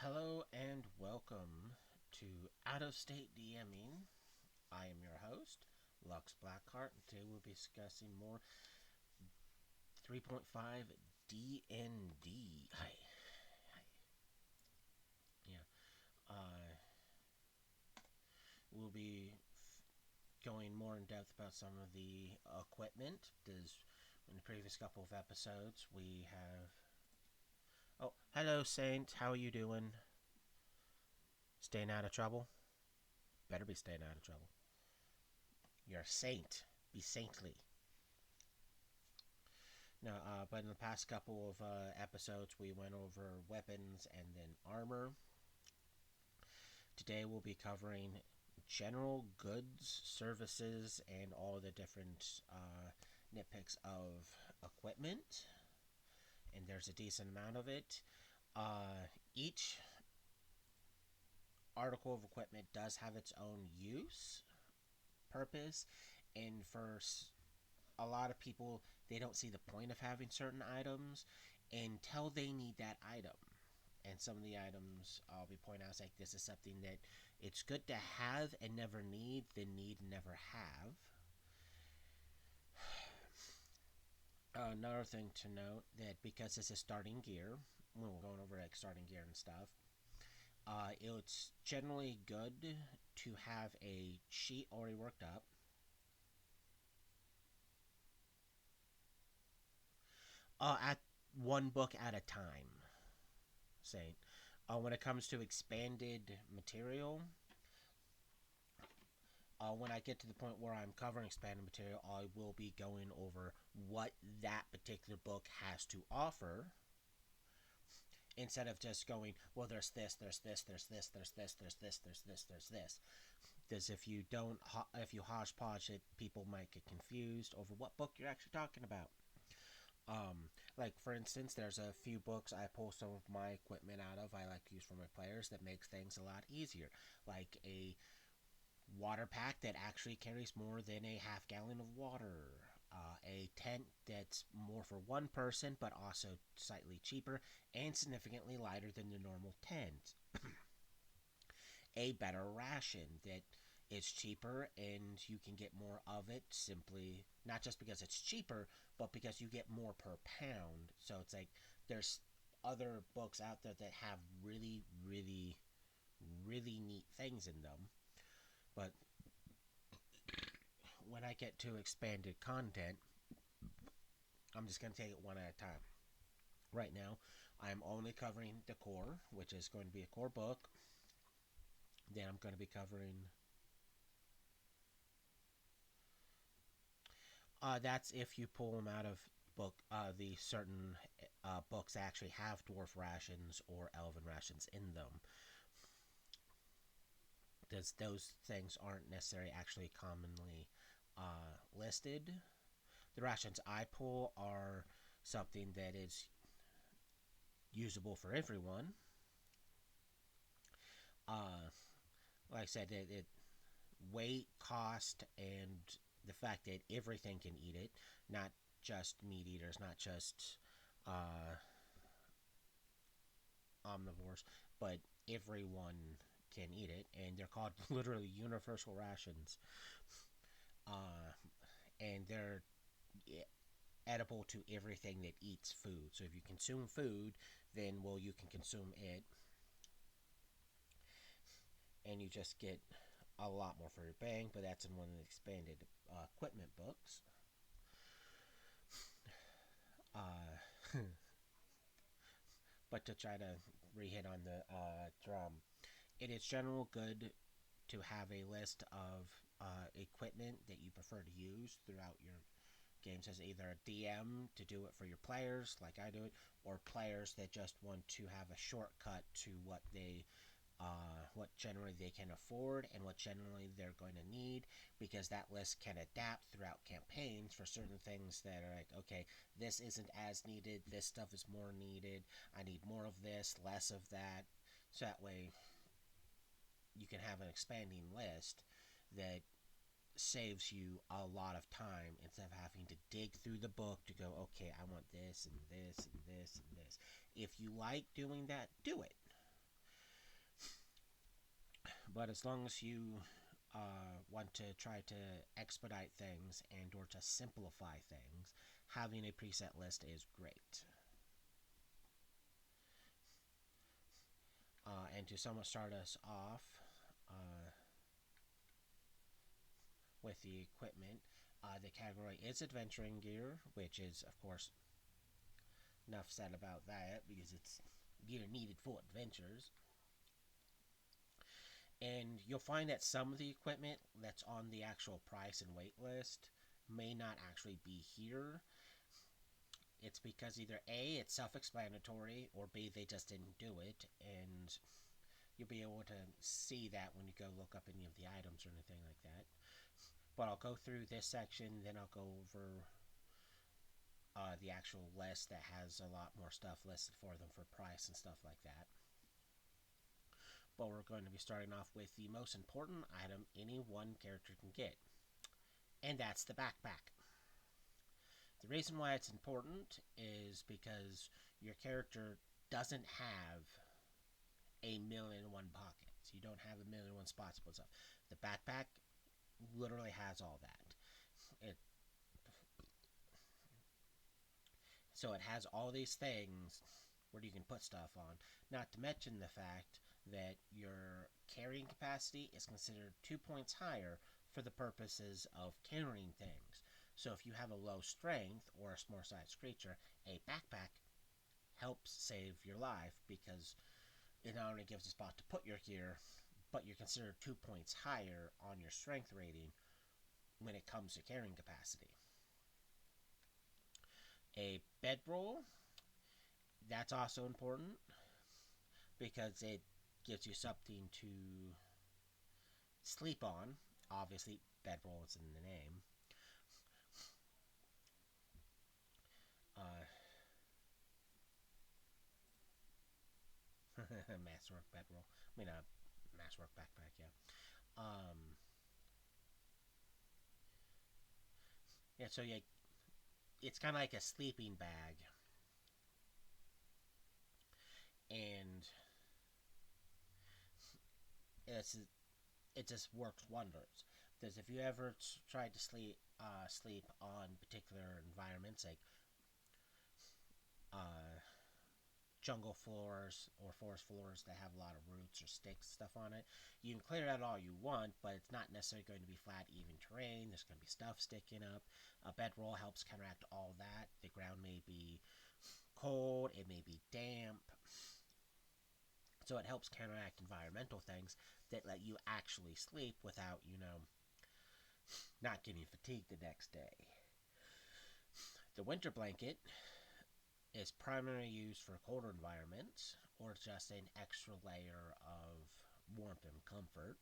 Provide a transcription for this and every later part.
Hello and welcome to Out of State DMing. I am your host, lluksblackheart, and today we'll be discussing more 3.5 DND. Hi. Yeah. Uh, we'll be going more in depth about some of the equipment. Because in the previous couple of episodes, we have. Oh, hello, Saint. How are you doing? Staying out of trouble? Better be staying out of trouble. You're a saint. Be saintly. No, but in the past couple of episodes, we went over weapons and then armor. Today, we'll be covering general goods, services, and all the different nitpicks of equipment. And there's a decent amount of it. Each article of equipment does have its own use, purpose, and for a lot of people, they don't see the point of having certain items until they need that item. And some of the items I'll be pointing out is like this is something that it's good to have and never need, than need and never have. Another thing to note that because this is starting gear, when we're going over like starting gear and stuff, it's generally good to have a sheet already worked up. At one book at a time. Saying, when it comes to expanded material, when I get to the point where I'm covering expanded material, I will be going over what that particular book has to offer instead of just going, well, there's this, there's this, there's this, there's this, there's this, there's this, there's this. Because if you don't, if you hodgepodge it, people might get confused over what book you're actually talking about. Like for instance, there's a few books I pull some of my equipment out of. I like to use for my players that makes things a lot easier, like a water pack that actually carries more than a half gallon of water, a tent that's more for one person but also slightly cheaper and significantly lighter than the normal tent, a better ration that is cheaper and you can get more of it simply not just because it's cheaper but because you get more per pound. So it's like there's other books out there that have really neat things in them, but when I get to expanded content, I'm just going to take it one at a time. Right now, I'm only covering the core, which is going to be a core book. Then I'm going to be covering. That's if you pull them out of book. The certain books actually have dwarf rations or elven rations in them. Because those things aren't necessarily actually commonly listed. The rations I pull are something that is usable for everyone. Uh, like I said, it weight, cost, and the fact that everything can eat it, not just meat eaters, not just uh, omnivores, but everyone can eat it, and they're called literally universal rations. Uh, and they're edible to everything that eats food. So if you consume food, then well, you can consume it, and you just get a lot more for your bang. But that's in one of the expanded equipment books. Uh, but to try to re-hit on the drum, it is general good to have a list of equipment that you prefer to use throughout your games as either a DM to do it for your players, like I do it, or players that just want to have a shortcut to what generally they can afford and what generally they're going to need, because that list can adapt throughout campaigns for certain things that are like, okay, this isn't as needed, this stuff is more needed, I need more of this, less of that. So that way you can have an expanding list that saves you a lot of time instead of having to dig through the book to go, okay, I want this and this and this and this. If you like doing that, do it. But as long as you want to try to expedite things and or to simplify things, having a preset list is great. And to somewhat start us off uh, with the equipment, the category is adventuring gear, which is, of course, enough said about that because it's gear needed for adventures. And you'll find that some of the equipment that's on the actual price and weight list may not actually be here. It's because either A, it's self explanatory, or B, they just didn't do it, and you'll be able to see that when you go look up any of the items or anything like that. But I'll go through this section, then I'll go over the actual list that has a lot more stuff listed for them for price and stuff like that. But we're going to be starting off with the most important item any one character can get, and that's the backpack. The reason why it's important is because your character doesn't have a million and one pockets. You don't have a million and one spots to put stuff. The backpack literally has all that. So it has all these things where you can put stuff on. Not to mention the fact that your carrying capacity is considered 2 points higher for the purposes of carrying things. So if you have a low strength or a small sized creature, a backpack helps save your life because it not only gives a spot to put your gear, but you're considered 2 points higher on your strength rating when it comes to carrying capacity. A bedroll, that's also important because it gives you something to sleep on. Obviously, bedroll is in the name. Uh, Masterwork bedroll. I mean, Masterwork backpack, yeah. Yeah, so yeah, it's kind of like a sleeping bag, and it's it just works wonders. Because if you ever tried to sleep on particular environments like uh, jungle floors or forest floors that have a lot of roots or sticks stuff on it, you can clear that all you want, but it's not necessarily going to be flat, even terrain. There's going to be stuff sticking up. A bedroll helps counteract all that. The ground may be cold, it may be damp, so it helps counteract environmental things that let you actually sleep without, not getting fatigued the next day. The winter blanket is primarily used for colder environments or just an extra layer of warmth and comfort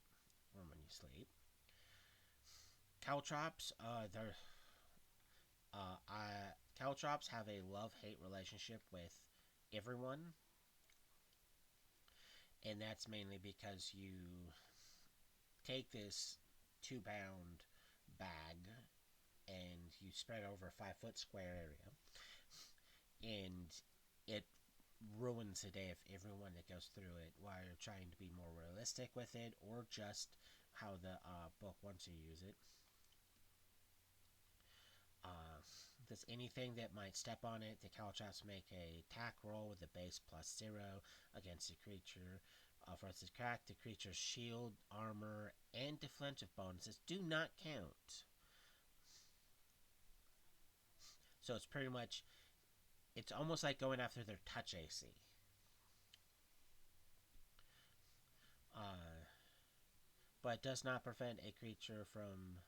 when you sleep. Caltrops, caltrops have a love-hate relationship with everyone, and that's mainly because you take this 2 pound bag and you spread it over a 5 foot square area, and it ruins the day of everyone that goes through it while you're trying to be more realistic with it or just how the book wants you to use it. Uh, does anything that might step on it, the Caltrops make a attack roll with a base +0 against the creature. For its attack, the creature's shield, armor, and defensive bonuses do not count. So it's pretty much, it's almost like going after their touch AC. Uh, but it does not prevent a creature from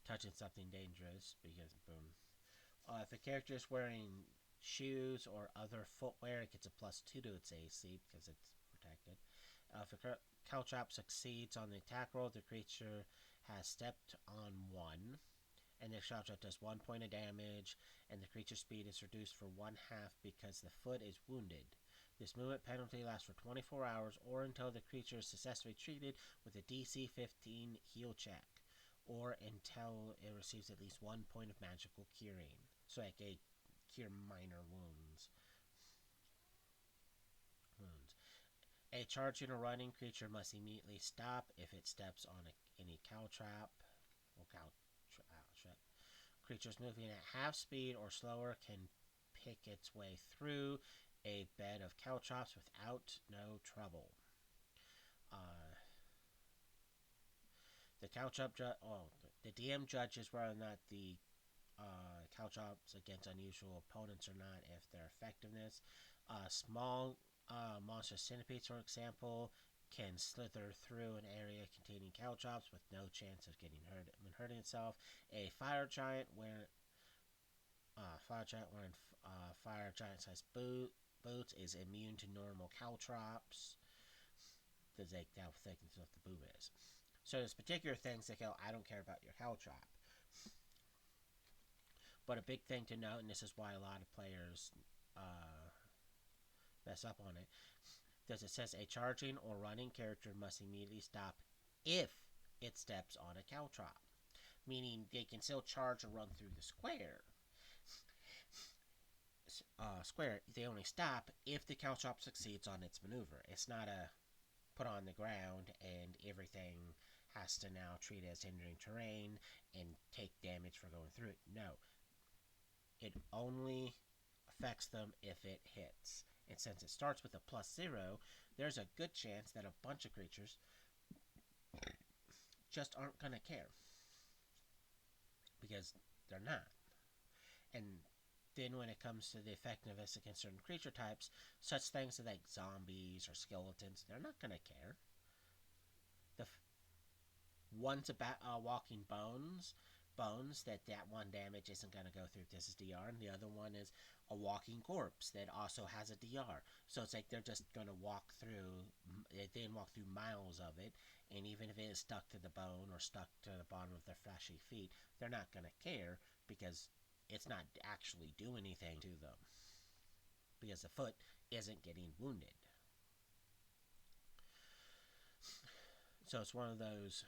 touching something dangerous because, boom. If a character is wearing shoes or other footwear, it gets a +2 to its AC because it's protected. If a caltrop succeeds on the attack roll, the creature has stepped on one, and the caltrop does 1 point of damage, and the creature's speed is reduced for 1/2 because the foot is wounded. This movement penalty lasts for 24 hours or until the creature is successfully treated with a DC 15 heal check, or until it receives at least 1 point of magical curing. So like cure minor wounds. A charging or running creature must immediately stop if it steps on any caltrop or caltrap. Creatures moving at half speed or slower can pick its way through a bed of caltrops without no trouble. Uh, the the DM judges whether or not the caltrops against unusual opponents or not if their effectiveness. Small monster centipedes, for example, can slither through an area containing caltrops with no chance of getting hurt when hurting itself. A fire giant wearing fire giant sized boots is immune to normal caltrops. Does they how thick and stuff the boot is. So there's particular things that go, I don't care about your caltrop. But a big thing to note, and this is why a lot of players mess up on it, does it says a charging or running character must immediately stop if it steps on a caltrop, meaning they can still charge or run through the square. They only stop if the caltrop succeeds on its maneuver. It's not a put on the ground and everything has to now treat it as hindering terrain and take damage for going through it. No, it only affects them if it hits. And since it starts with a +0, there's a good chance that a bunch of creatures just aren't going to care. Because they're not. And then when it comes to the effectiveness against certain creature types, such things as like zombies or skeletons, they're not going to care. The one's about walking bones that one damage isn't going to go through this is DR, and the other one is a walking corpse that also has a DR. So it's like they're just going to walk through, then walk through miles of it, and even if it is stuck to the bone or stuck to the bottom of their fleshy feet, they're not going to care because it's not actually doing anything to them because the foot isn't getting wounded. So it's one of those,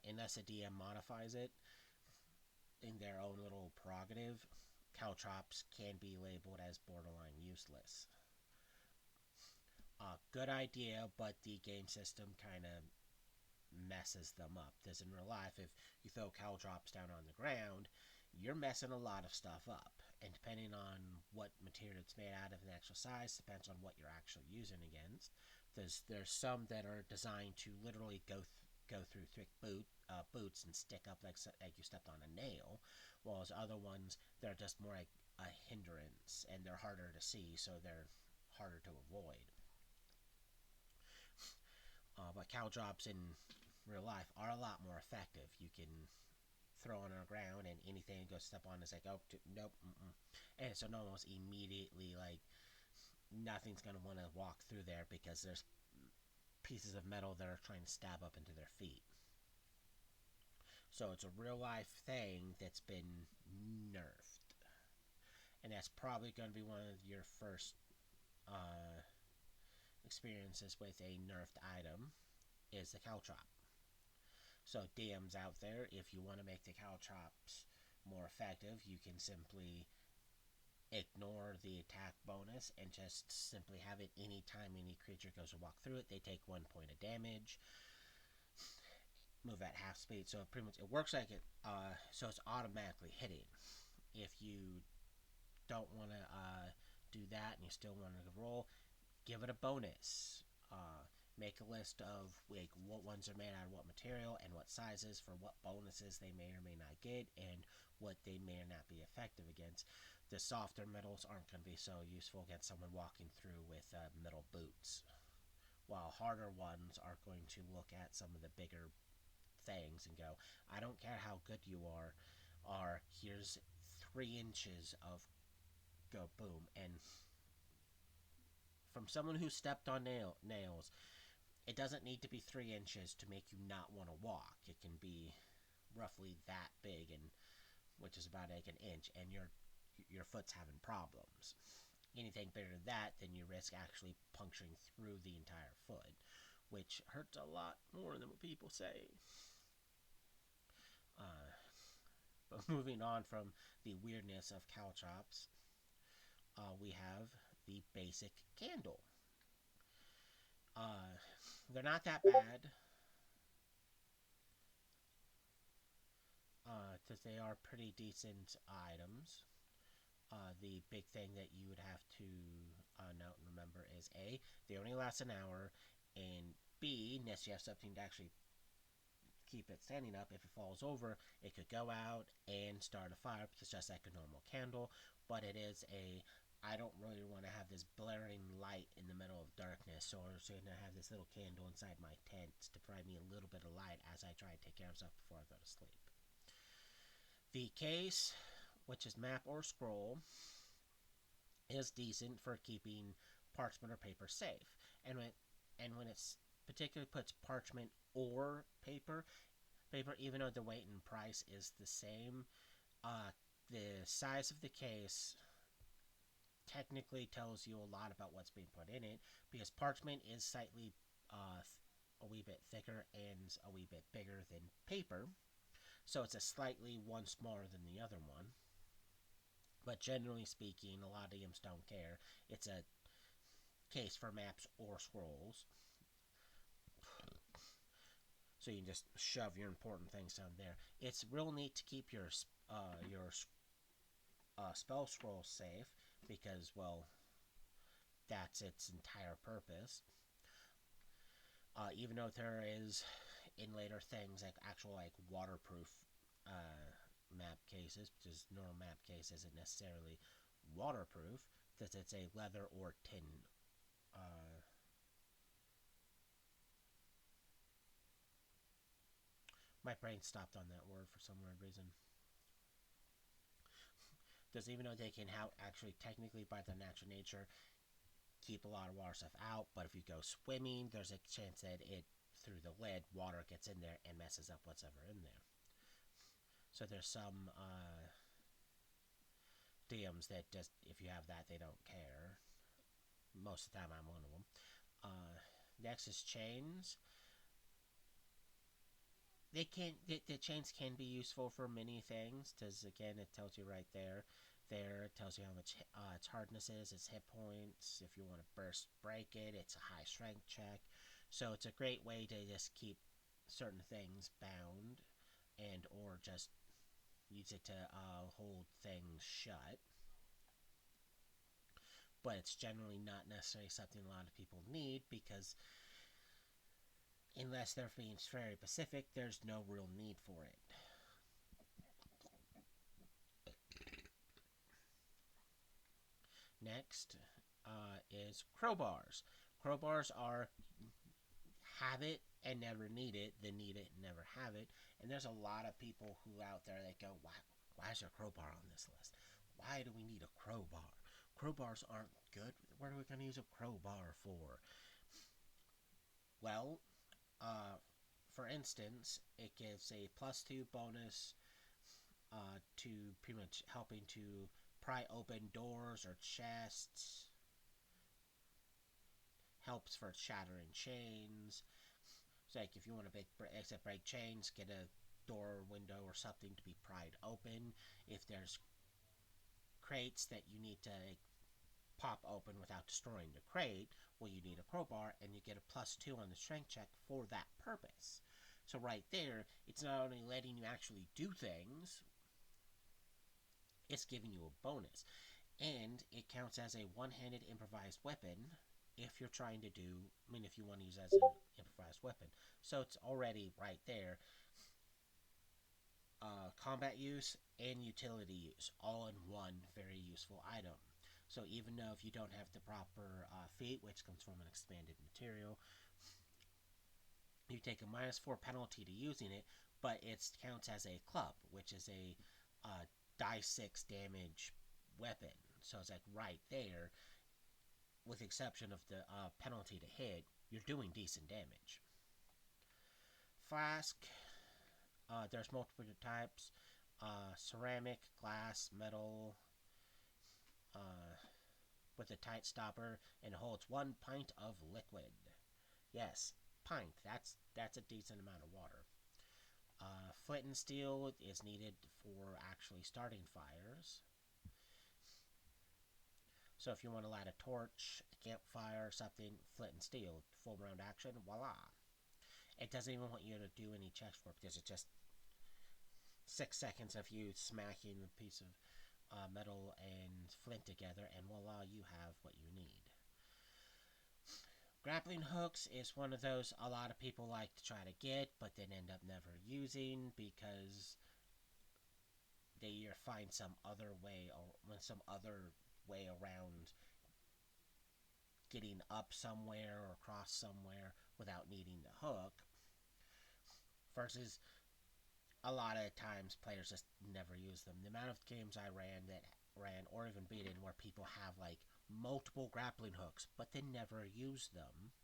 unless a DM modifies it, in their own little prerogative, caltrops can be labeled as borderline useless. Good idea, but the game system kind of messes them up. Because in real life, if you throw caltrops down on the ground, you're messing a lot of stuff up. And depending on what material it's made out of and the actual size, depends on what you're actually using against. There's some that are designed to literally go through thick boots and stick up like you stepped on a nail, while other ones they're just more like a hindrance and they're harder to see, so they're harder to avoid. But caltrops in real life are a lot more effective. You can throw on the ground and anything you go step on is like, oh, nope, and so no one's immediately like, nothing's going to want to walk through there because there's pieces of metal that are trying to stab up into their feet. So it's a real life thing that's been nerfed. And that's probably going to be one of your first experiences with a nerfed item is the caltrop. So DMs out there, if you want to make the caltrops more effective, you can simply ignore the attack bonus and just simply have it anytime any creature goes to walk through it, they take 1 point of damage. Move at half speed, so pretty much it works like it. So it's automatically hitting. If you don't want to do that and you still want to roll, give it a bonus. Make a list of like what ones are made out of what material and what sizes for what bonuses they may or may not get and what they may or not be effective against. The softer metals aren't going to be so useful against someone walking through with metal boots, while harder ones are going to look at some of the bigger things and go, I don't care how good you are, here's 3 inches of go boom. And from someone who stepped on nails, it doesn't need to be 3 inches to make you not want to walk. It can be roughly that big, and which is about like an inch, and your foot's having problems. Anything bigger than that, then you risk actually puncturing through the entire foot, which hurts a lot more than what people say. But moving on from the weirdness of caltrops, we have the basic candle. Uh, they're not that bad, because they are pretty decent items. The big thing that you would have to note and remember is A, they only last an hour, and B, unless you have something to actually keep it standing up, if it falls over, it could go out and start a fire because just like a normal candle, but it is a I don't really want to have this blaring light in the middle of darkness, so I'm just going to have this little candle inside my tent to provide me a little bit of light as I try to take care of stuff before I go to sleep. The case, which is map or scroll, is decent for keeping parchment or paper safe. And when it's particularly puts parchment or paper, even though the weight and price is the same, the size of the case technically tells you a lot about what's being put in it, because parchment is slightly a wee bit thicker and a wee bit bigger than paper, so it's a slightly one smaller than the other one. But generally speaking, a lot of games don't care. It's a case for maps or scrolls, so you can just shove your important things down there. It's real neat to keep your spell scroll safe because, well, that's its entire purpose. Even though there is in later things like actual like waterproof map cases, because normal map case isn't necessarily waterproof because it's a leather or tin. Uh, my brain stopped on that word for some weird reason. Because even though they can actually technically by their natural nature keep a lot of water stuff out, but if you go swimming, there's a chance that it through the lid water gets in there and messes up what's ever in there. So there's some DMs that just if you have that they don't care. Most of the time I'm one of them. Next is chains. The chains can be useful for many things because again it tells you right there. There it tells you how much its hardness is, its hit points. If you want to burst break it, it's a high strength check. So it's a great way to just keep certain things bound and or just use it to hold things shut. But it's generally not necessarily something a lot of people need because unless they're being very specific, there's no real need for it. Next is crowbars. Crowbars are have it and never need it, then need it and never have it. And there's a lot of people who out there that go, why is there a crowbar on this list? Why do we need a crowbar? Crowbars aren't good. What are we going to use a crowbar for? Well, for instance, it gives a +2 bonus to pretty much helping to pry open doors or chests, helps for shattering chains. So like if you want to break chains, get a door, window, or something to be pried open. If there's crates that you need to pop open without destroying the crate, well, you need a crowbar, and you get a +2 on the strength check for that purpose. So right there, it's not only letting you actually do things, it's giving you a bonus. And it counts as a one-handed improvised weapon if you're trying to do, if you want to use it as an improvised weapon. So it's already right there. Combat use and utility use, all in one very useful item. So even though if you don't have the proper feat, which comes from an expanded material, you take a -4 penalty to using it, but it counts as a club, which is a die 6 damage weapon. So it's like right there, with the exception of the penalty to hit, you're doing decent damage. Flask, there's multiple types. Ceramic, glass, metal, uh, with a tight stopper, and holds 1 pint of liquid. Yes, pint. That's a decent amount of water. Flint and steel is needed for actually starting fires. So if you want to light a torch, a campfire, something, flint and steel, full round action, voila. It doesn't even want you to do any checks for it because it's just 6 seconds of you smacking a piece of metal and flint together, and voila, you have what you need. Grappling hooks is one of those a lot of people like to try to get, but then end up never using because they either find some other way or some other way around getting up somewhere or across somewhere without needing the hook. Versus a lot of times players just never use them. The amount of games I ran or even beaten where people have like multiple grappling hooks but they never use them.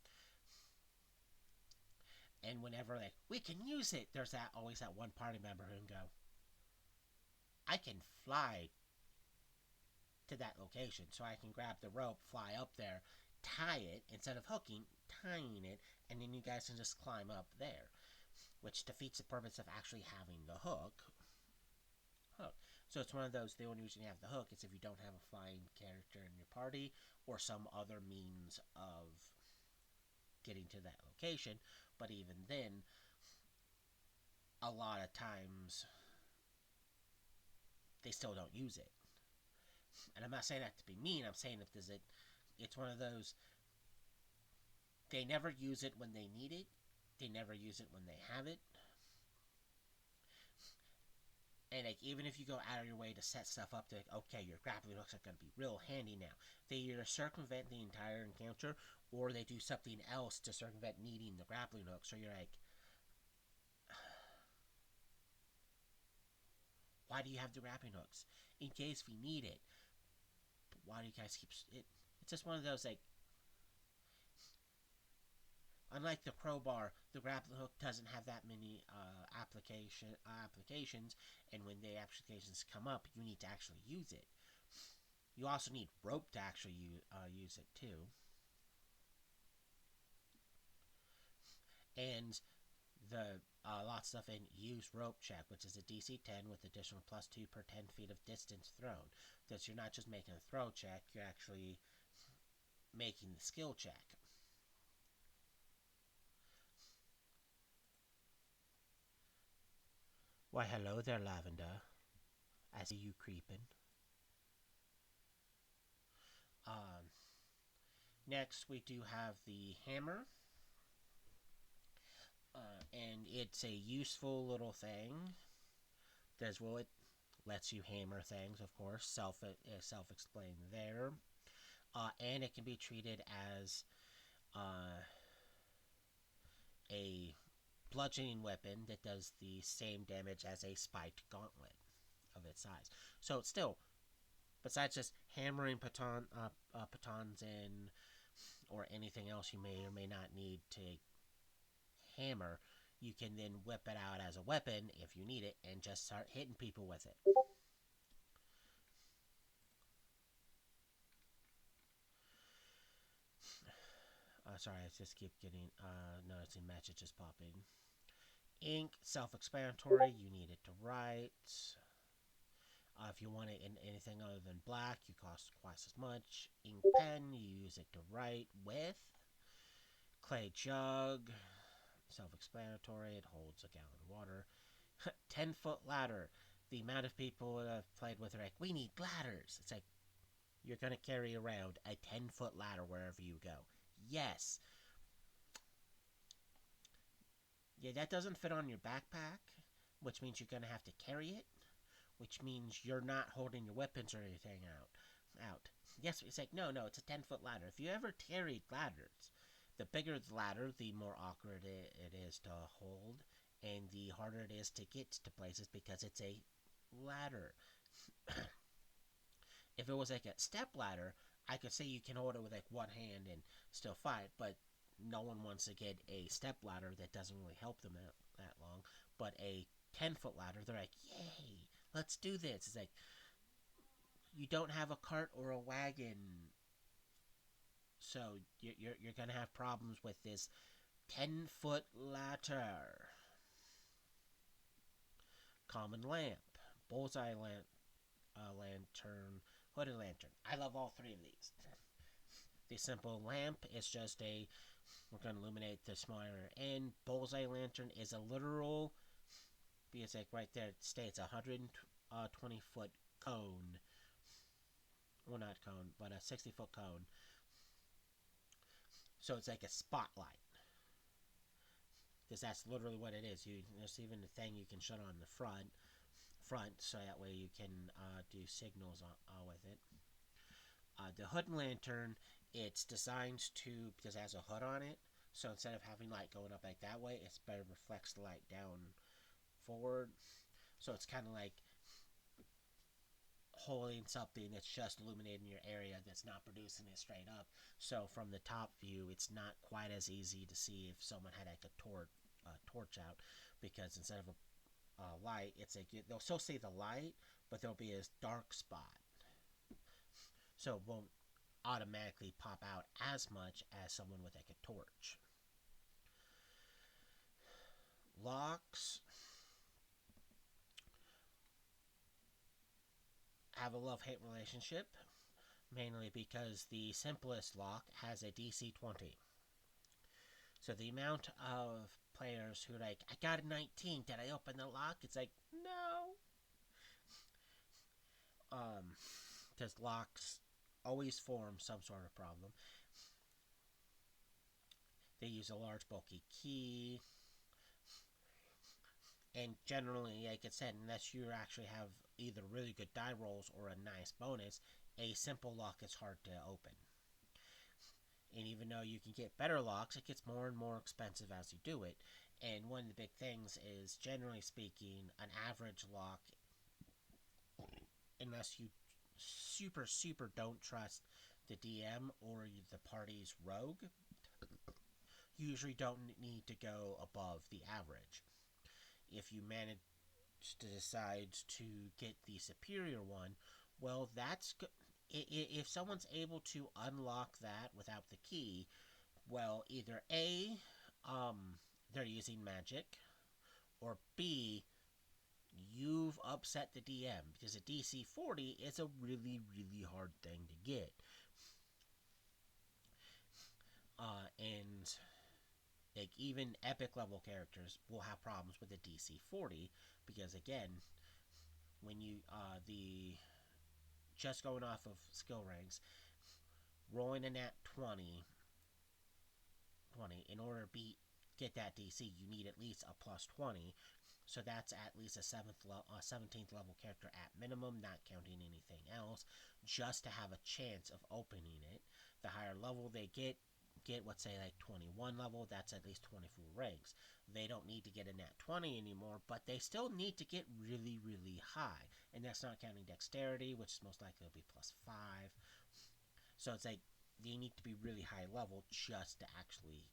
And whenever like we can use it, there's that always that one party member who can go, I can fly to that location, so I can grab the rope, fly up there, tie it instead of hooking, tying it, and then you guys can just climb up there, which defeats the purpose of actually having the hook. So it's one of those, the only reason you have the hook is if you don't have a flying character in your party or some other means of getting to that location. But even then, a lot of times they still don't use it. And I'm not saying that to be mean. I'm saying if there's it's one of those, they never use it when they need it. They never use it when they have it. And like, even if you go out of your way to set stuff up to, like, okay, your grappling hooks are going to be real handy now. They either circumvent the entire encounter or they do something else to circumvent needing the grappling hook. So you're like, why do you have the grappling hooks? In case we need it. But why do you guys keep it? It's just one of those, like, unlike the crowbar, the grappling hook doesn't have that many applications, and when the applications come up, you need to actually use it. You also need rope to actually use it too. And the lots of stuff in use rope check, which is a DC 10 with additional +2 per 10 feet of distance thrown. Because you're not just making a throw check, you're actually making the skill check. Why, hello there, Lavender. I see you creeping. Um, Next, we do have the hammer. And it's a useful little thing. As well, it lets you hammer things, of course. Self-explained there. And it can be treated as a bludgeoning weapon that does the same damage as a spiked gauntlet of its size. So it's still, besides just hammering pitons in or anything else you may or may not need to hammer, you can then whip it out as a weapon if you need it and just start hitting people with it. Sorry, I just keep getting noticing messages popping. Ink, self-explanatory. You need it to write. If you want it in anything other than black, you cost twice as much. Ink pen, you use it to write with. Clay jug, self-explanatory. It holds a gallon of water. 10-foot ladder. The amount of people that I've played with are like, we need ladders. It's like, you're going to carry around a 10-foot ladder wherever you go. Yes. Yeah, that doesn't fit on your backpack, which means you're going to have to carry it, which means you're not holding your weapons or anything out. Yes, it's like, no, it's a 10-foot ladder. If you ever carried ladders, the bigger the ladder, the more awkward it is to hold, and the harder it is to get to places because it's a ladder. If it was like a step ladder, I could say you can hold it with like one hand and still fight, but no one wants to get a step ladder that doesn't really help them that long. But a 10-foot ladder, they're like, yay, let's do this. It's like, you don't have a cart or a wagon, so you're going to have problems with this 10-foot ladder. Common lamp, bullseye lantern Hooded lantern. I love all three of these. The simple lamp is just we're going to illuminate the smaller end. Bullseye lantern is a literal, because like right there it states 120-foot cone. Well, not cone, but a 60-foot cone. So it's like a spotlight. Because that's literally what it is. There's even a thing you can shut on the front, so that way you can do signals with it. The hood lantern, it's designed to, because it has a hood on it, so instead of having light going up like that way, it's better reflects the light down forward. So it's kind of like holding something that's just illuminating your area, that's not producing it straight up. So from the top view, it's not quite as easy to see if someone had like a torch out, because instead of a light, it's like they'll still see the light, but there'll be a dark spot, so it won't automatically pop out as much as someone with like a torch. Locks have a love-hate relationship, mainly because the simplest lock has a DC 20. So the amount of players who are like, I got a 19, did I open the lock? It's like, no. Because locks always form some sort of problem. They use a large bulky key. And generally, like I said, unless you actually have either really good die rolls or a nice bonus, a simple lock is hard to open. And even though you can get better locks, it gets more and more expensive as you do it. And one of the big things is, generally speaking, an average lock, unless you super don't trust the DM or the party's rogue, you usually don't need to go above the average. If you manage to decide to get the superior one, well, that's good. If someone's able to unlock that without the key, well, either A, they're using magic, or B, you've upset the DM, because a DC 40 is a really, really hard thing to get. And like even epic level characters will have problems with the DC 40, because again, when you the just going off of skill ranks, rolling a nat 20 in order to get that DC, you need at least a plus 20. So that's at least a 17th level character at minimum, not counting anything else, just to have a chance of opening it. The higher level they get, let's say like 21 level, that's at least 24 ranks. They don't need to get a nat 20 anymore, but they still need to get really, really high. And that's not counting dexterity, which is most likely will be plus 5. So it's like they need to be really high level just to actually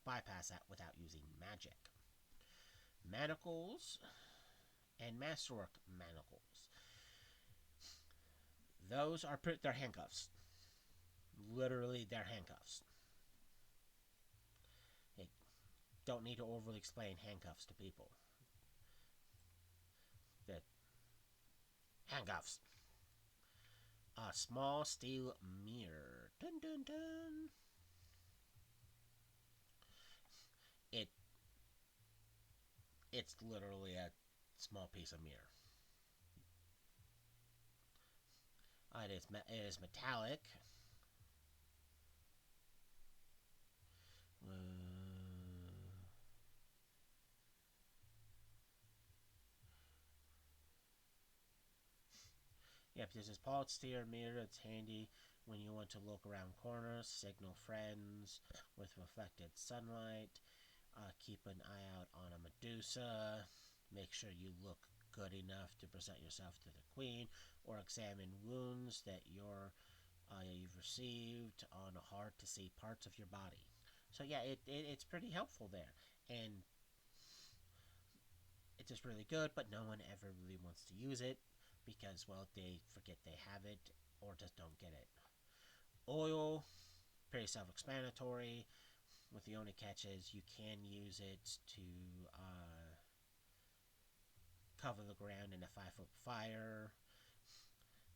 bypass that without using magic. Manacles and masterwork manacles. Those are they're handcuffs. Literally, they're handcuffs. You don't need to overly explain handcuffs to people. The handcuffs. A small steel mirror. Dun dun dun. It's literally a small piece of mirror. It is metallic. Uh, Yep, there's this polyester mirror. It's handy when you want to look around corners, signal friends with reflected sunlight, keep an eye out on a Medusa, make sure you look good enough to present yourself to the queen, or examine wounds that you've received on hard to see parts of your body. So yeah, it's pretty helpful there, and it's just really good, but no one ever really wants to use it because, well, they forget they have it or just don't get it. Oil, pretty self-explanatory. With the only catch is you can use it to cover the ground in a 5-foot fire.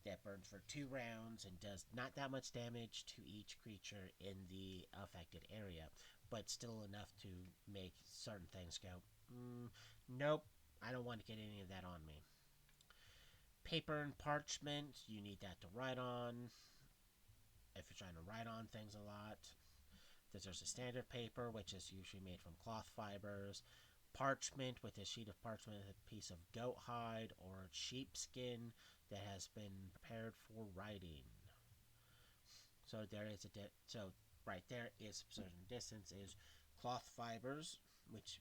that burns for 2 rounds and does not that much damage to each creature in the affected area, but still enough to make certain things go, nope, I don't want to get any of that on me. Paper and parchment, you need that to write on if you're trying to write on things a lot. There's a standard paper, which is usually made from cloth fibers. Parchment, with a sheet of parchment, a piece of goat hide or sheepskin that has been prepared for writing. So there is so right there is a certain distance is cloth fibers, which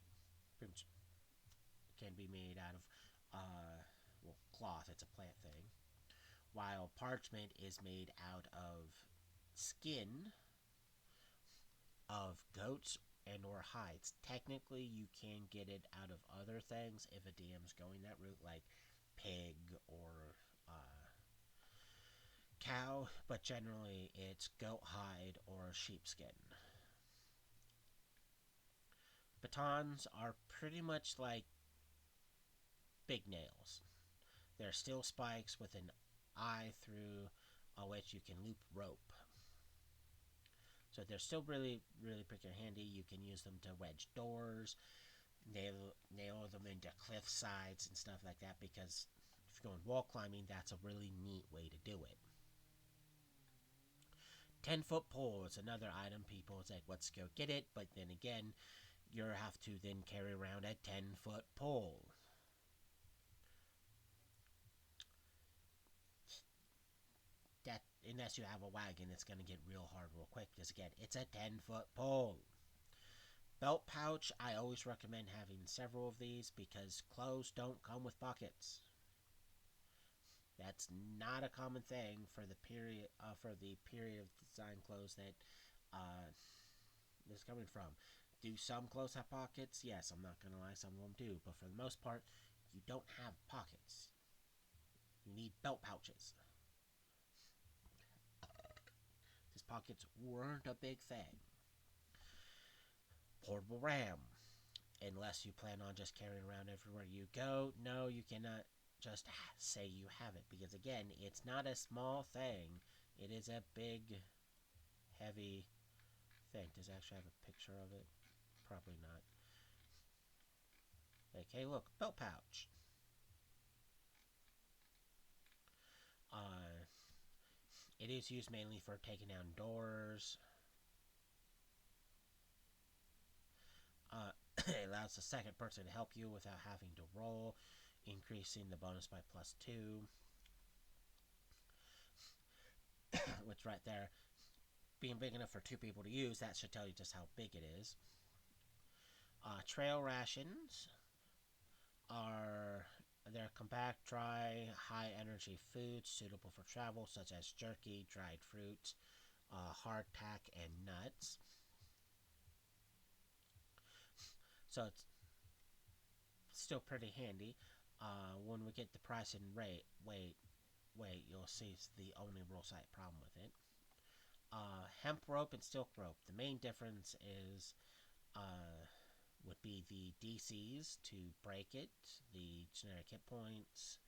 can be made out of cloth. It's a plant thing, while parchment is made out of skin of goats and or hides. Technically, you can get it out of other things if a DM's going that route, like pig or cow, but generally it's goat hide or sheepskin. Batons are pretty much like big nails. They're still spikes with an eye through which you can loop rope. So they're still really, really pretty handy. You can use them to wedge doors, nail them into cliff sides and stuff like that, because if you're going wall climbing, that's a really neat way to do it. 10-foot pole is another item. People say, let's go get it, but then again, you have to then carry around a 10-foot pole. That, unless you have a wagon, it's going to get real hard real quick, because again, it's a 10-foot pole. Belt pouch, I always recommend having several of these because clothes don't come with pockets. That's not a common thing for the period of design clothes that this is coming from. Do some clothes have pockets? Yes, I'm not gonna lie, some of them do, but for the most part, you don't have pockets. You need belt pouches. These pockets weren't a big thing. Portable RAM. Unless you plan on just carrying around everywhere you go, no, you cannot just say you have it, because again, it's not a small thing. It is a big, heavy thing. Does it actually have a picture of it? Probably not. Like, hey, look, belt pouch. Uh, it is used mainly for taking down doors. It allows the second person to help you without having to roll, increasing the bonus by +2. Which right there, being big enough for 2 people to use, that should tell you just how big it is. Trail rations are they're compact, dry, high-energy foods suitable for travel, such as jerky, dried fruits, hardtack, and nuts. So it's still pretty handy. When we get the price and wait, you'll see it's the only real slight problem with it. Hemp rope and silk rope. The main difference is would be the DCs to break it, the generic hit points,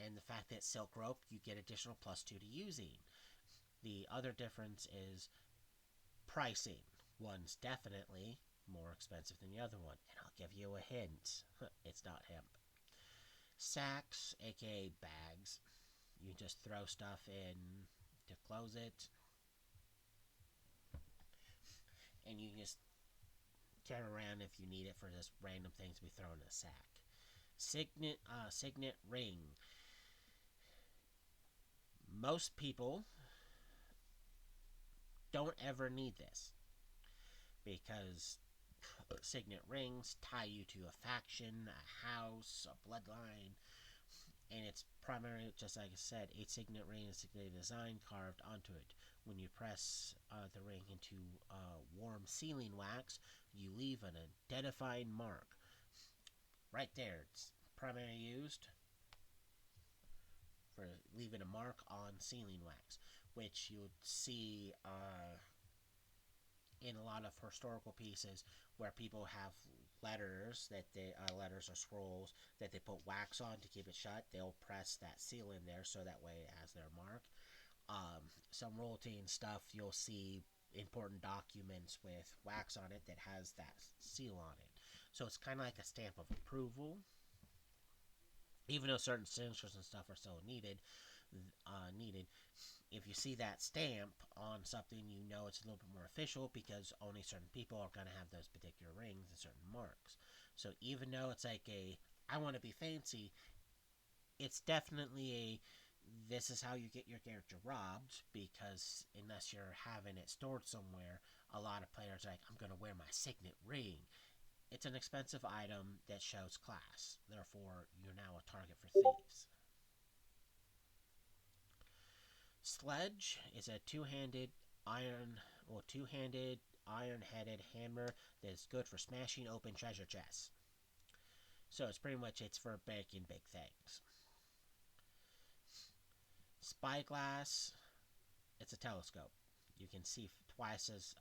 and the fact that silk rope you get additional +2 to using. The other difference is pricing. One's definitely more expensive than the other one, and I'll give you a hint. It's not hemp. Sacks, aka bags. You just throw stuff in to close it, and you just carry around if you need it for just random things to be thrown in a sack. Signet ring. Most people don't ever need this because signet rings tie you to a faction, a house, a bloodline, and it's primarily, just like I said, a signet ring is a design carved onto it. When you press the ring into warm sealing wax, you leave an identifying mark. Right there, it's primarily used for leaving a mark on sealing wax, which you would see in a lot of historical pieces where people have letters that they letters or scrolls that they put wax on to keep it shut. They'll press that seal in there so that way it has their mark. Some royalty and stuff, you'll see important documents with wax on it that has that seal on it. So it's kind of like a stamp of approval. Even though certain signatures and stuff are still needed, if you see that stamp on something, you know it's a little bit more official because only certain people are going to have those particular rings and certain marks. So even though it's like I want to be fancy, it's definitely this is how you get your character robbed, because unless you're having it stored somewhere, a lot of players are like, I'm going to wear my signet ring. It's an expensive item that shows class. Therefore, you're now a target for thieves. Sledge is a two-handed iron-headed hammer that is good for smashing open treasure chests. So it's for breaking big things. Spyglass, it's a telescope. You can see twice as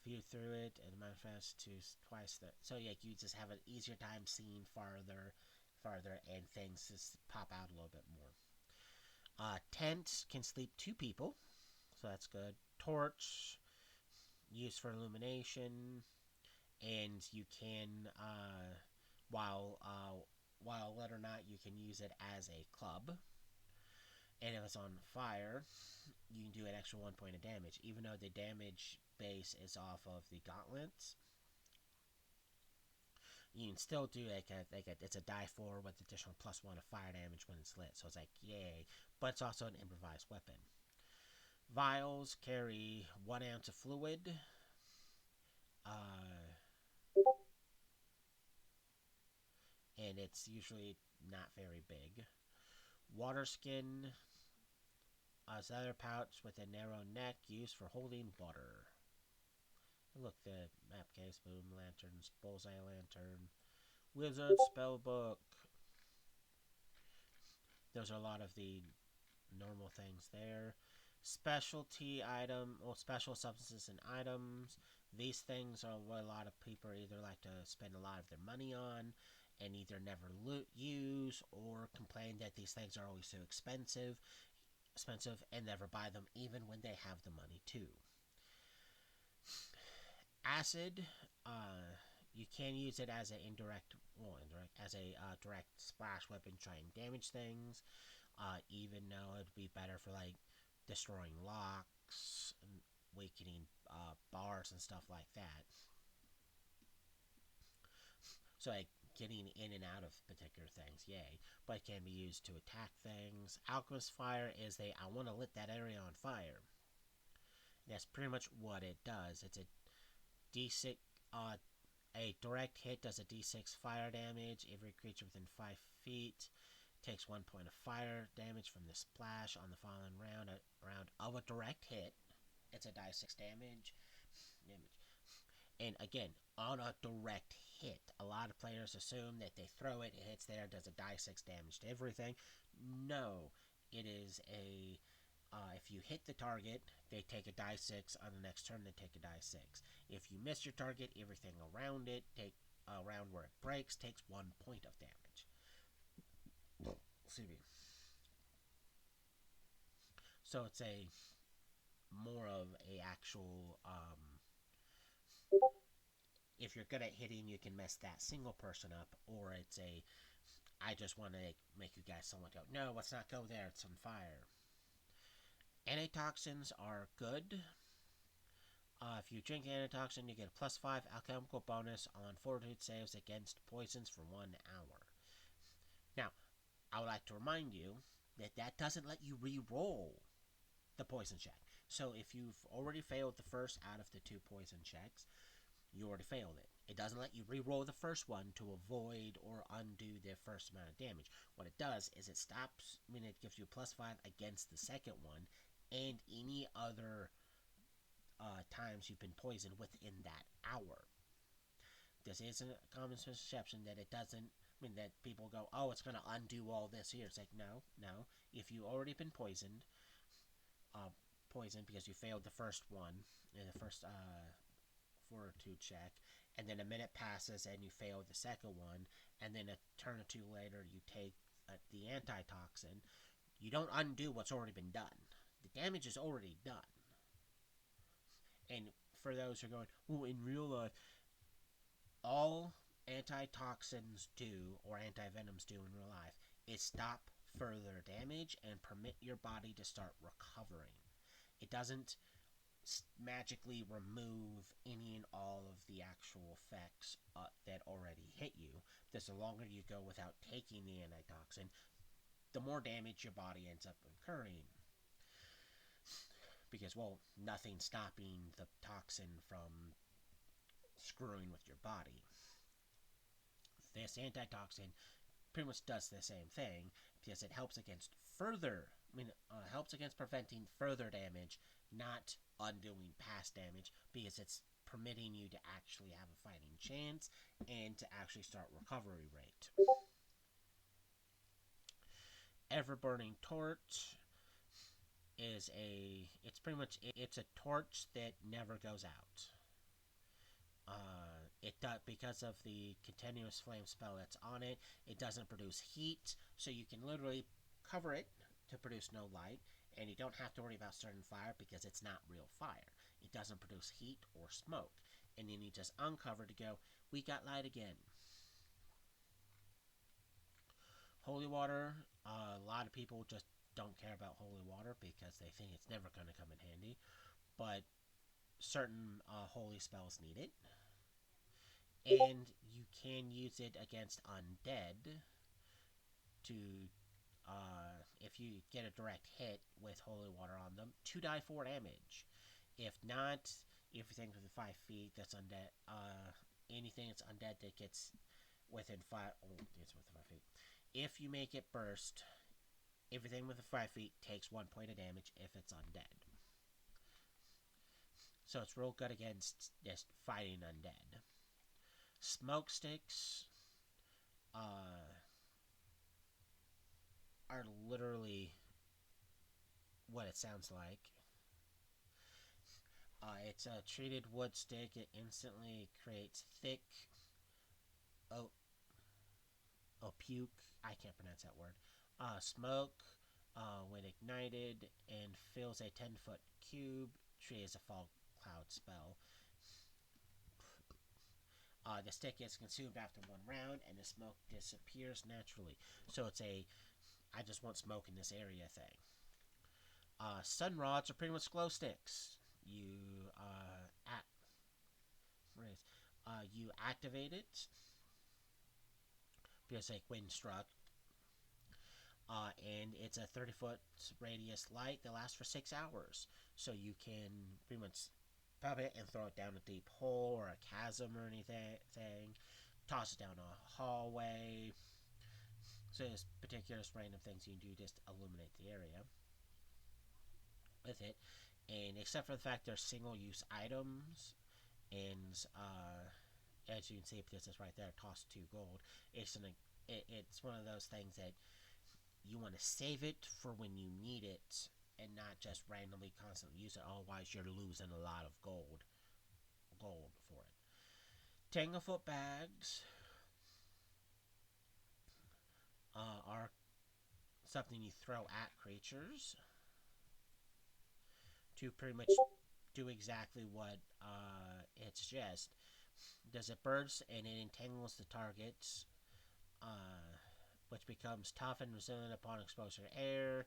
view through it and manifest to twice that. So yeah, you just have an easier time seeing farther, and things just pop out a little bit more. Tent can sleep 2 people, so that's good. Torch, used for illumination, and you can, while lit or not, you can use it as a club. And if it's on fire, you can do an extra 1 point of damage, even though the damage base is off of the gauntlets. You can still do it's a die 4 with additional +1 of fire damage when it's lit. So it's like, yay. But it's also an improvised weapon. Vials carry 1 ounce of fluid. And it's usually not very big. Water skin is another pouch with a narrow neck used for holding water. Look, the map case, boom lanterns, bullseye lantern, wizard spellbook. Those are a lot of the normal things there. Specialty item, or special substances and items. These things are what a lot of people either like to spend a lot of their money on and either never use, or complain that these things are always so expensive and never buy them even when they have the money too. Acid, you can use it as an as a direct splash weapon, try and damage things. Even though it'd be better for like destroying locks and weakening bars and stuff like that. So like getting in and out of particular things, yay. But it can be used to attack things. Alchemist fire is I want to lit that area on fire. That's pretty much what it does. It's a d6. A direct hit does a d6 fire damage. Every creature within 5 feet takes 1 point of fire damage from the splash on the following round. A round of a direct hit, it's a die 6 damage. And again, on a direct hit, a lot of players assume that they throw it, it hits there, does a die 6 damage to everything. No, it is if you hit the target, they take a die 6. On the next turn, they take a die 6. If you miss your target, everything around it, around where it breaks, takes 1 point of damage. Excuse me. So it's more of a actual, if you're good at hitting, you can mess that single person up, or it's I just want to make you guys somewhat go, no, let's not go there, it's on fire. Antitoxins are good. If you drink antitoxin, you get a +5 alchemical bonus on fortitude saves against poisons for 1 hour. Now, I would like to remind you that doesn't let you re-roll the poison check. So if you've already failed the first out of the 2 poison checks, you already failed it. It doesn't let you re-roll the first one to avoid or undo the first amount of damage. What it does is it gives you a +5 against the second one and any other times you've been poisoned within that hour. This is a common misconception that it doesn't, that people go, oh, it's going to undo all this here. It's like, no. If you already been poisoned because you failed the first one, in the first fortitude check, and then a minute passes and you fail the second one, and then a turn or two later you take the antitoxin, you don't undo what's already been done. The damage is already done. And for those who are going, well, in real life, all antitoxins do, or antivenoms do in real life, is stop further damage and permit your body to start recovering. It doesn't magically remove any and all of the actual effects that already hit you. Because the longer you go without taking the antitoxin, the more damage your body ends up incurring. Because, well, nothing's stopping the toxin from screwing with your body. This antitoxin pretty much does the same thing because it helps against helps against preventing further damage, not undoing past damage, because it's permitting you to actually have a fighting chance and to actually start recovery rate. Ever-burning torch is it's a torch that never goes out. It does, because of the continuous flame spell that's on it. It doesn't produce heat, so you can literally cover it to produce no light, and you don't have to worry about starting fire because it's not real fire. It doesn't produce heat or smoke, and then you just uncover to go, we got light again. Holy water, a lot of people just don't care about holy water because they think it's never going to come in handy, but certain holy spells need it. And you can use it against undead to, if you get a direct hit with holy water on them, to die 4 damage. If not, everything within 5 feet that's undead, anything that's undead that gets within 5, it's within 5 feet. If you make it burst, everything within 5 feet takes 1 point of damage if it's undead. So it's real good against just fighting undead. Smoke sticks are literally what it sounds like. It's a treated wood stick. It instantly creates thick puke. I can't pronounce that word. Smoke when ignited and fills a 10-foot cube. Treated as a fog cloud spell. The stick is consumed after 1 round, and the smoke disappears naturally. So it's a I just want smoke in this area thing. Sun rods are pretty much glow sticks. You activate it because like wind struck, and it's a 30-foot radius light that lasts for 6 hours. So you can pretty much pop it and throw it down a deep hole or a chasm or anything. Toss it down a hallway. So there's particular random things you can do just illuminate the area with it. And except for the fact they're single-use items, and as you can see, because it's right there, toss 2 gold. It's one of those things that you want to save it for when you need it, and not just randomly constantly use it. Otherwise, you're losing a lot of gold for it. Tanglefoot bags are something you throw at creatures to pretty much do exactly what it suggests. Does it burst and it entangles the targets, which becomes tough and resilient upon exposure to air.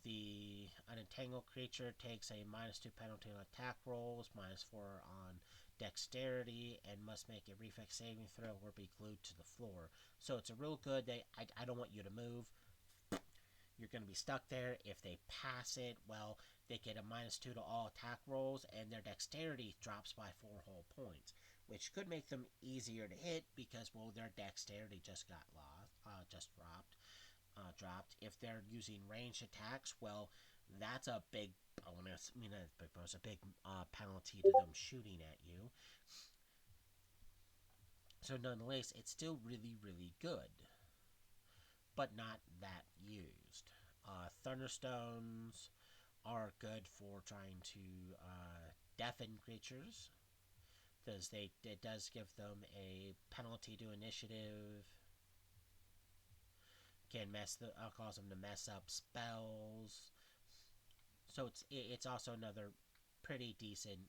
The unentangled creature takes a -2 penalty on attack rolls, -4 on dexterity, and must make a reflex saving throw or be glued to the floor. So it's a real good. I don't want you to move. You're going to be stuck there. If they pass it, well, they get a -2 to all attack rolls, and their dexterity drops by 4 whole points, which could make them easier to hit because, well, their dexterity just got dropped. If they're using ranged attacks, well, that's a big bonus. A big penalty to them shooting at you. So nonetheless, it's still really, really good, but not that used. Thunderstones are good for trying to deafen creatures. It does give them a penalty to initiative. Can cause them to mess up spells. So it's also another pretty decent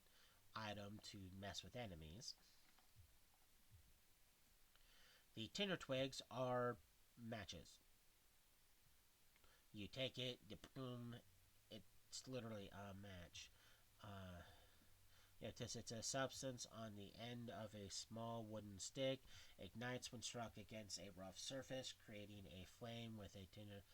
item to mess with enemies. The tinder twigs are matches. You take it, you boom, it's literally a match. Uh, it's a substance on the end of a small wooden stick, ignites when struck against a rough surface, creating a flame with a tinder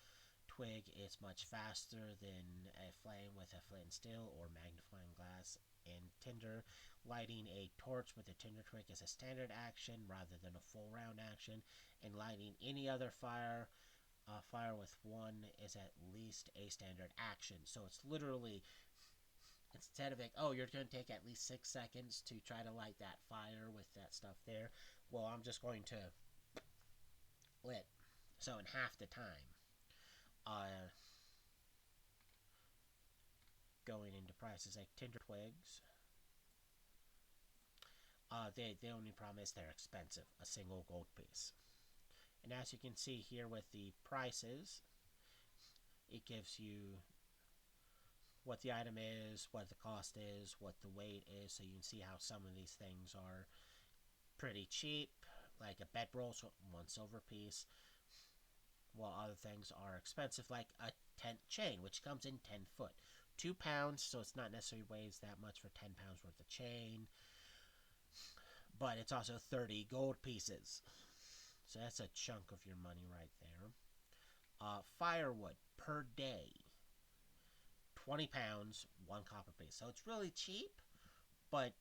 twig is much faster than a flame with a flint and steel or magnifying glass and tinder. Lighting a torch with a tinder twig is a standard action rather than a full round action, and lighting any other fire with one is at least a standard action. So it's literally, instead of like, oh, you're going to take at least 6 seconds to try to light that fire with that stuff there, well, I'm just going to lit. So in half the time. Going into prices like tinder twigs. The only problem is they're expensive, a single gold piece. And as you can see here with the prices, it gives you what the item is, what the cost is, what the weight is, so you can see how some of these things are pretty cheap, like a bedroll, 1 silver piece, while other things are expensive, like a tent chain, which comes in 10 foot. 2 pounds, so it's not necessarily weighs that much for 10 pounds worth of chain, but it's also 30 gold pieces. So that's a chunk of your money right there. Firewood per day, 20 pounds, 1 copper piece. So it's really cheap, but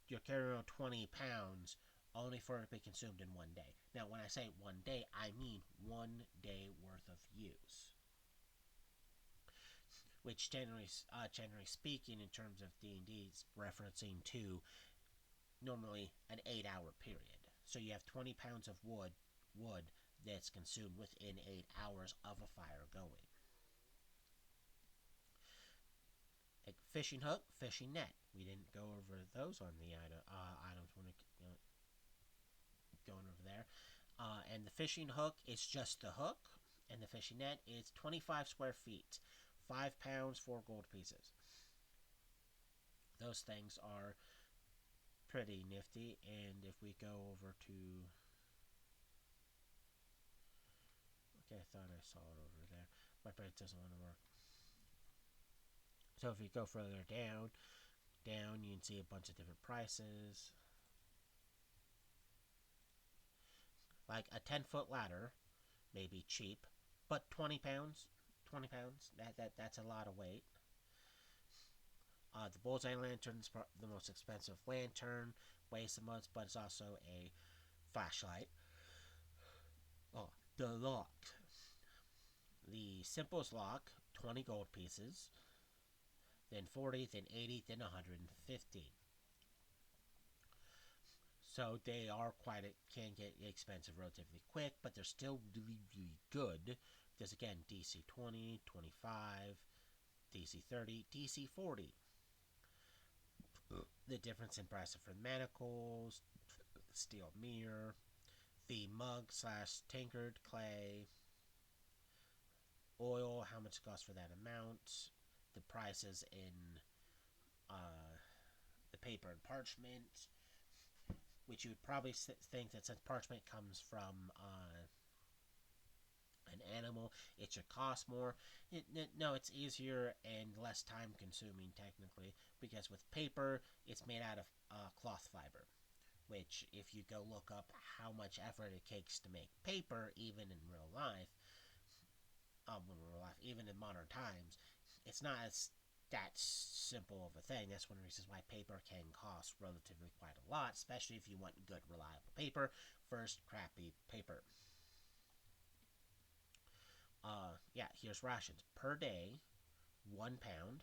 you're carrying around 20 pounds only for it to be consumed in 1 day. Now, when I say 1 day, I mean 1 day worth of use. Which generally speaking, in terms of D&D, is referencing to normally an 8-hour period. So you have 20 pounds of wood that's consumed within 8 hours of a fire going. Like fishing hook, fishing net. We didn't go over those on the items when going over there. And the fishing hook is just the hook, and the fishing net is 25 square feet, 5 pounds, 4 gold pieces. Those things are pretty nifty. And if we go over to, okay, I thought I saw it over there. My brain doesn't want to work. So if you go further down, you can see a bunch of different prices. Like a 10-foot ladder may be cheap, but 20 pounds, that's a lot of weight. The bullseye lantern is the most expensive lantern, weighs the most, but it's also a flashlight. Oh, the lock. The simplest lock, 20 gold pieces, then 40, then 80, then 150. So they are can get expensive relatively quick, but they're still really, really good. Because again, DC 20, 25, DC 30, DC 40. The difference in price for manacles, steel mirror, the mug / tankard clay, oil, how much it costs for that amount, the prices in the paper and parchment, which you would probably think that since parchment comes from an animal, it should cost more. No, it's easier and less time consuming technically, because with paper, it's made out of cloth fiber, which if you go look up how much effort it takes to make paper, even in real life, even in modern times, it's not as that simple of a thing. That's one of the reasons why paper can cost relatively quite a lot, especially if you want good, reliable paper versus crappy paper. Here's rations. Per day, 1 pound,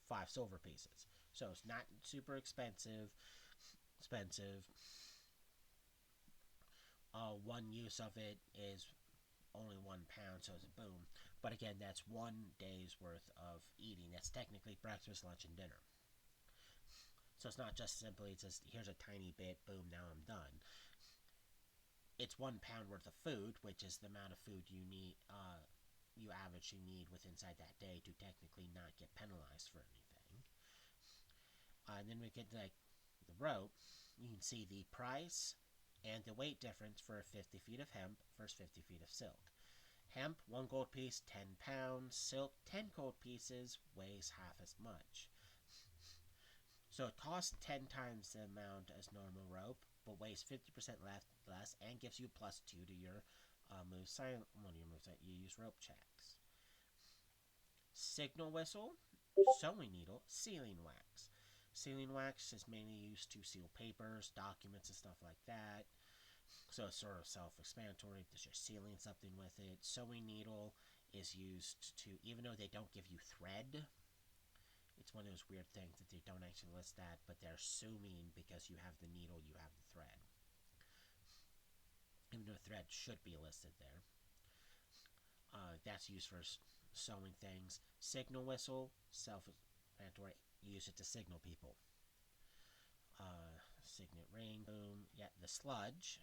5 silver pieces. So it's not super expensive. One use of it is only 1 pound, so it's a boom. But again, that's 1 day's worth of eating. That's technically breakfast, lunch, and dinner. So it's not just simply just here's a tiny bit, boom, now I'm done. It's 1 pound worth of food, which is the amount of food you need, you averagely need with inside that day to technically not get penalized for anything. And then we get like the rope. You can see the price and the weight difference for 50 feet of hemp versus 50 feet of silk. Hemp, 1 gold piece, 10 pounds. Silk, 10 gold pieces, weighs half as much. So it costs 10 times the amount as normal rope, but weighs 50% less and gives you +2 to your moves. One of your moves that you use rope checks. Signal whistle, sewing needle, sealing wax. Sealing wax is mainly used to seal papers, documents, and stuff like that. So it's sort of self-explanatory because you're sealing something with it. Sewing needle is used to, even though they don't give you thread, it's one of those weird things that they don't actually list that, but they're assuming because you have the needle, you have the thread. Even though thread should be listed there. That's used for sewing things. Signal whistle, self-explanatory, use it to signal people. Signet ring, boom. Yeah, the sludge,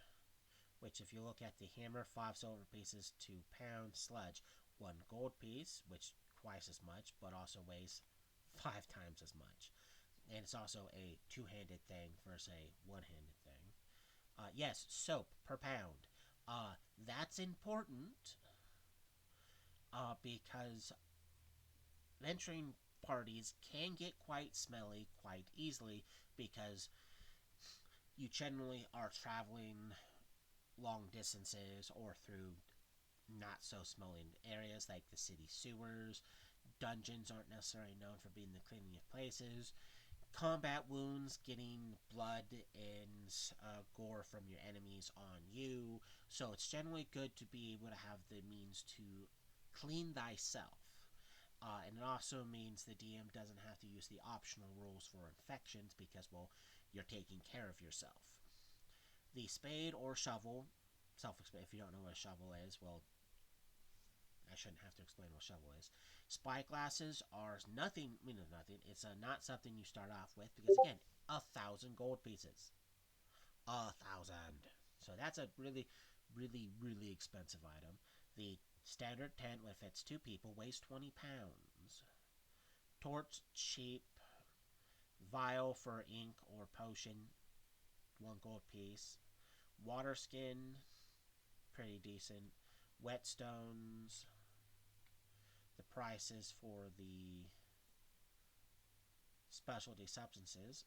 which if you look at the hammer, 5 silver pieces, 2 pounds. Sludge, 1 gold piece, which twice as much, but also weighs 5 times as much. And it's also a two-handed thing versus a one-handed thing. Yes, soap per pound. That's important because venturing parties can get quite smelly quite easily because you generally are traveling long distances or through not so smelling areas like the city sewers. Dungeons aren't necessarily known for being the cleanliest places. Combat wounds, getting blood and gore from your enemies on you. So it's generally good to be able to have the means to clean thyself. And it also means the DM doesn't have to use the optional rules for infections because, well, you're taking care of yourself. The spade or shovel, if you don't know what a shovel is, well, I shouldn't have to explain what a shovel is. Spyglasses are nothing, it's not something you start off with because, again, 1,000 gold pieces. 1,000. So that's a really, really, really expensive item. The standard tent, which fits 2 people, weighs 20 pounds. Torch, cheap. Vial for ink or potion, 1 gold piece. Water skin, pretty decent. Whetstones, the prices for the specialty substances.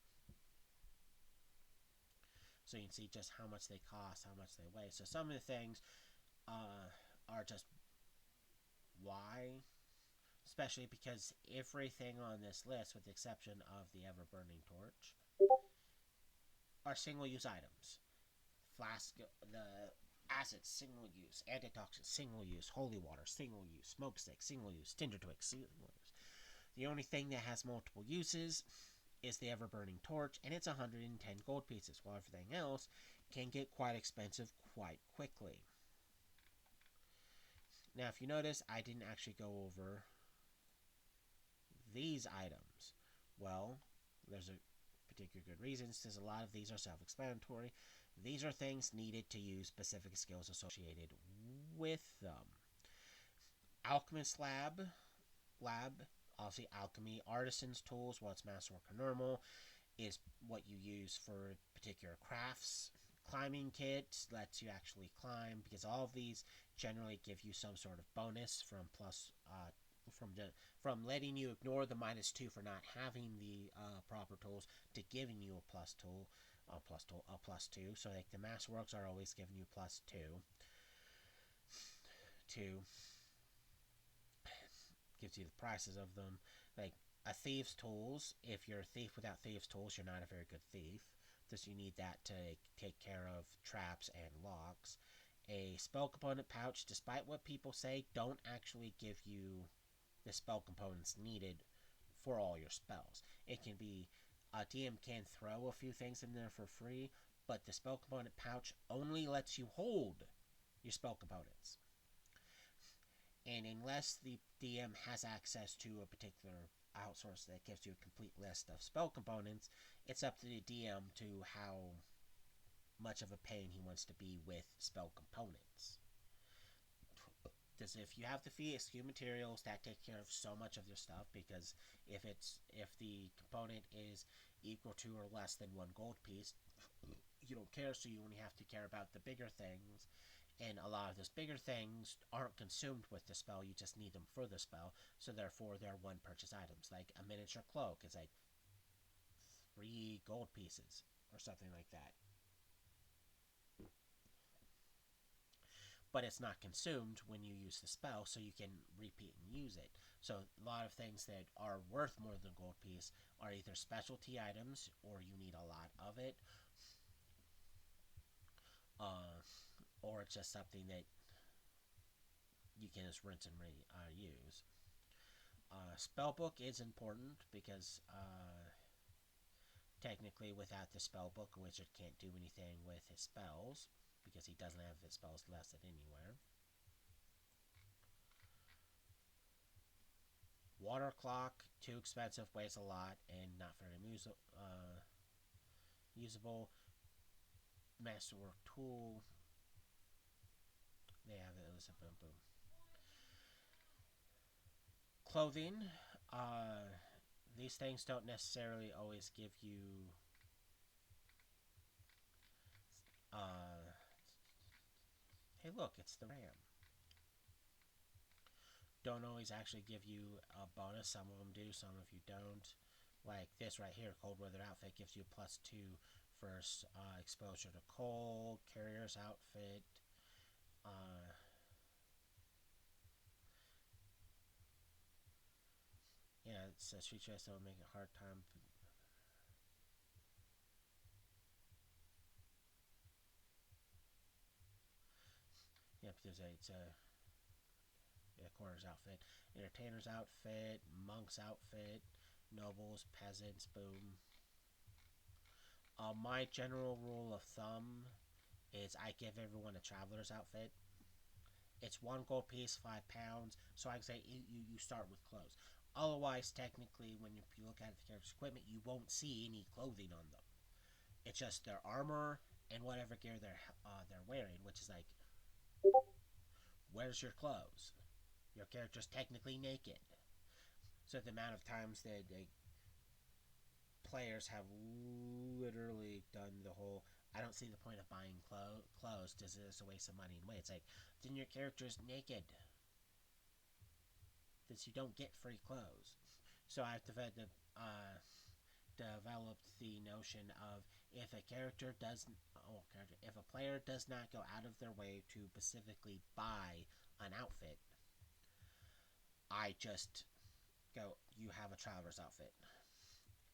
So you can see just how much they cost, how much they weigh. So some of the things are just why, especially because everything on this list, with the exception of the ever-burning torch, are single-use items. Flask, the acids, single use. Antitoxins, single use. Holy water, single use. Smoke stick, single use. Tinder twigs, single use. The only thing that has multiple uses is the ever-burning torch, and it's 110 gold pieces, while everything else can get quite expensive quite quickly. Now, if you notice, I didn't actually go over these items. Well, there's a particular good reasons, because a lot of these are self-explanatory. These are things needed to use specific skills associated with them. Alchemist lab, obviously alchemy. Artisan's tools, well, it's masterwork or normal, is what you use for particular crafts. Climbing kit lets you actually climb, because all of these generally give you some sort of bonus from letting you ignore the -2 for not having the proper tools to giving you a +2. So like the masterworks are always giving you +2. 2 gives you the prices of them. Like a thief's tools, if you're a thief without thief's tools, you're not a very good thief, because you need that to take care of traps and locks. A spell component pouch, despite what people say, don't actually give you the spell components needed for all your spells. It can be, a DM can throw a few things in there for free, but the spell component pouch only lets you hold your spell components. And unless the DM has access to a particular outsource that gives you a complete list of spell components. It's up to the DM to how much of a pain he wants to be with spell components. Because if you have the few materials, that take care of so much of your stuff. Because if the component is equal to or less than 1 gold piece, you don't care. So you only have to care about the bigger things, and a lot of those bigger things aren't consumed with the spell. You just need them for the spell. So therefore, they're one purchase items. Like a miniature cloak is like 3 gold pieces or something like that. But it's not consumed when you use the spell, so you can repeat and use it. So a lot of things that are worth more than a gold piece are either specialty items or you need a lot of it, uh, or it's just something that you can just rinse and use. Spellbook is important because technically without the spellbook, a wizard can't do anything with his spells because he doesn't have his spells listed anywhere. Water clock, too expensive, weighs a lot, and not very usable. Masterwork tool, they have it as a boom boom. Clothing, uh, these things don't necessarily always give you hey look, it's the ram. Don't always actually give you a bonus. Some of them do, some of you don't. Like this right here, cold weather outfit gives you +2 for exposure to cold. Carrier's outfit, uh, yeah, it says street dress that will make it a hard time. Yeah, because it's a coroner's outfit, entertainer's outfit, monk's outfit, nobles, peasants, boom. My general rule of thumb is I give everyone a traveler's outfit. It's 1 gold piece, £5. So I say you start with clothes. Otherwise, technically, when you look at the character's equipment, you won't see any clothing on them. It's just their armor and whatever gear they're wearing, which is like, where's your clothes? Your character's technically naked. So the amount of times that players have literally done the whole I don't see the point of buying clothes because it's a waste of money and weight. It's like, then your character's naked. Because you don't get free clothes. So I've developed the notion of if a character does, if a player does not go out of their way to specifically buy an outfit, I just go, you have a traveler's outfit.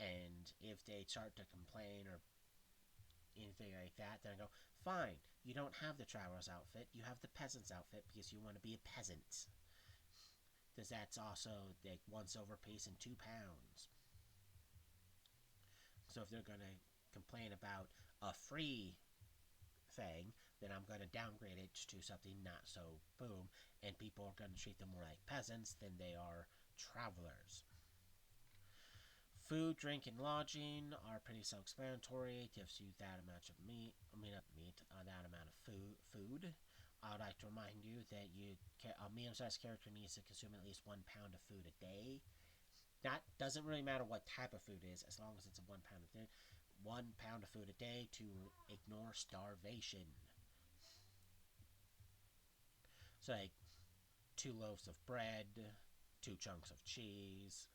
And if they start to complain or anything like that, then I go, fine, you don't have the traveler's outfit, you have the peasant's outfit because you want to be a peasant. Because that's also like 1 silver piece and £2. So if they're going to complain about a free thing, then I'm going to downgrade it to something not so boom, and people are going to treat them more like peasants than they are travelers. Food, drink, and lodging are pretty self-explanatory. It gives you that amount of that amount of food. I would like to remind you that a medium-sized character needs to consume at least 1 pound of food a day. That doesn't really matter what type of food it is, as long as it's a 1 pound of food. 1 pound of food a day to ignore starvation. So, like 2 loaves of bread, 2 chunks of cheese.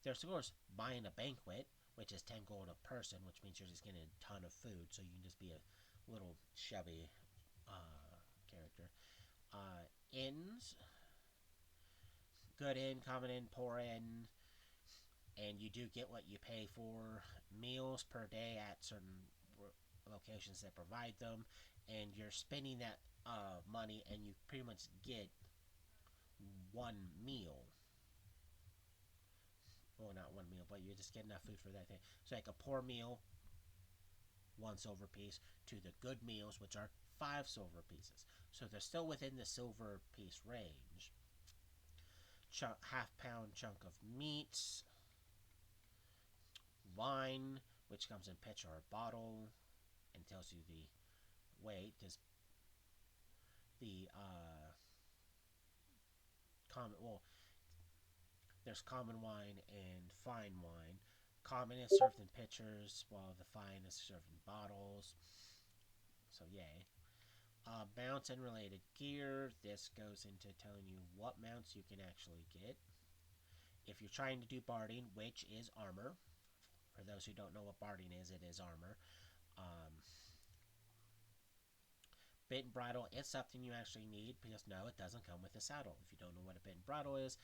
There's, of course, buying a banquet, which is 10 gold a person, which means you're just getting a ton of food, so you can just be a little chubby character. Inns, good inn, common inn, poor inn, and you do get what you pay for. Meals per day at certain locations that provide them, and you're spending that money, and you pretty much get 1 meal. Well, not 1 meal, but you just get enough food for that thing. So, like a poor meal, 1 silver piece, to the good meals, which are 5 silver pieces. So they're still within the silver piece range. half-pound chunk of meat, wine, which comes in pitcher or bottle, and tells you the weight. The common well, there's common wine and fine wine. Common is served in pitchers, while the fine is served in bottles. So yay. Mounts and related gear. This goes into telling you what mounts you can actually get. If you're trying to do barding, which is armor. For those who don't know what barding is, it is armor. Um, Bit and bridle is something you actually need because no, it doesn't come with a saddle. If you don't know what a bit and bridle is,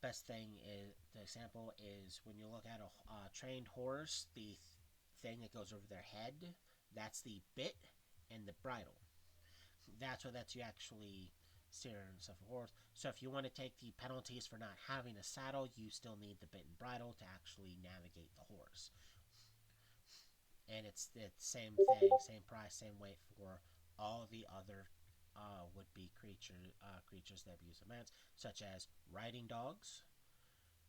best thing is the example is when you look at a trained horse, the thing that goes over their head, that's the bit and the bridle. That's what lets you actually steer and stuff a horse. So if you want to take the penalties for not having a saddle, you still need the bit and bridle to actually navigate the horse. And it's the same thing, same price, same weight for all the other would-be creatures that use the mounts, such as riding dogs,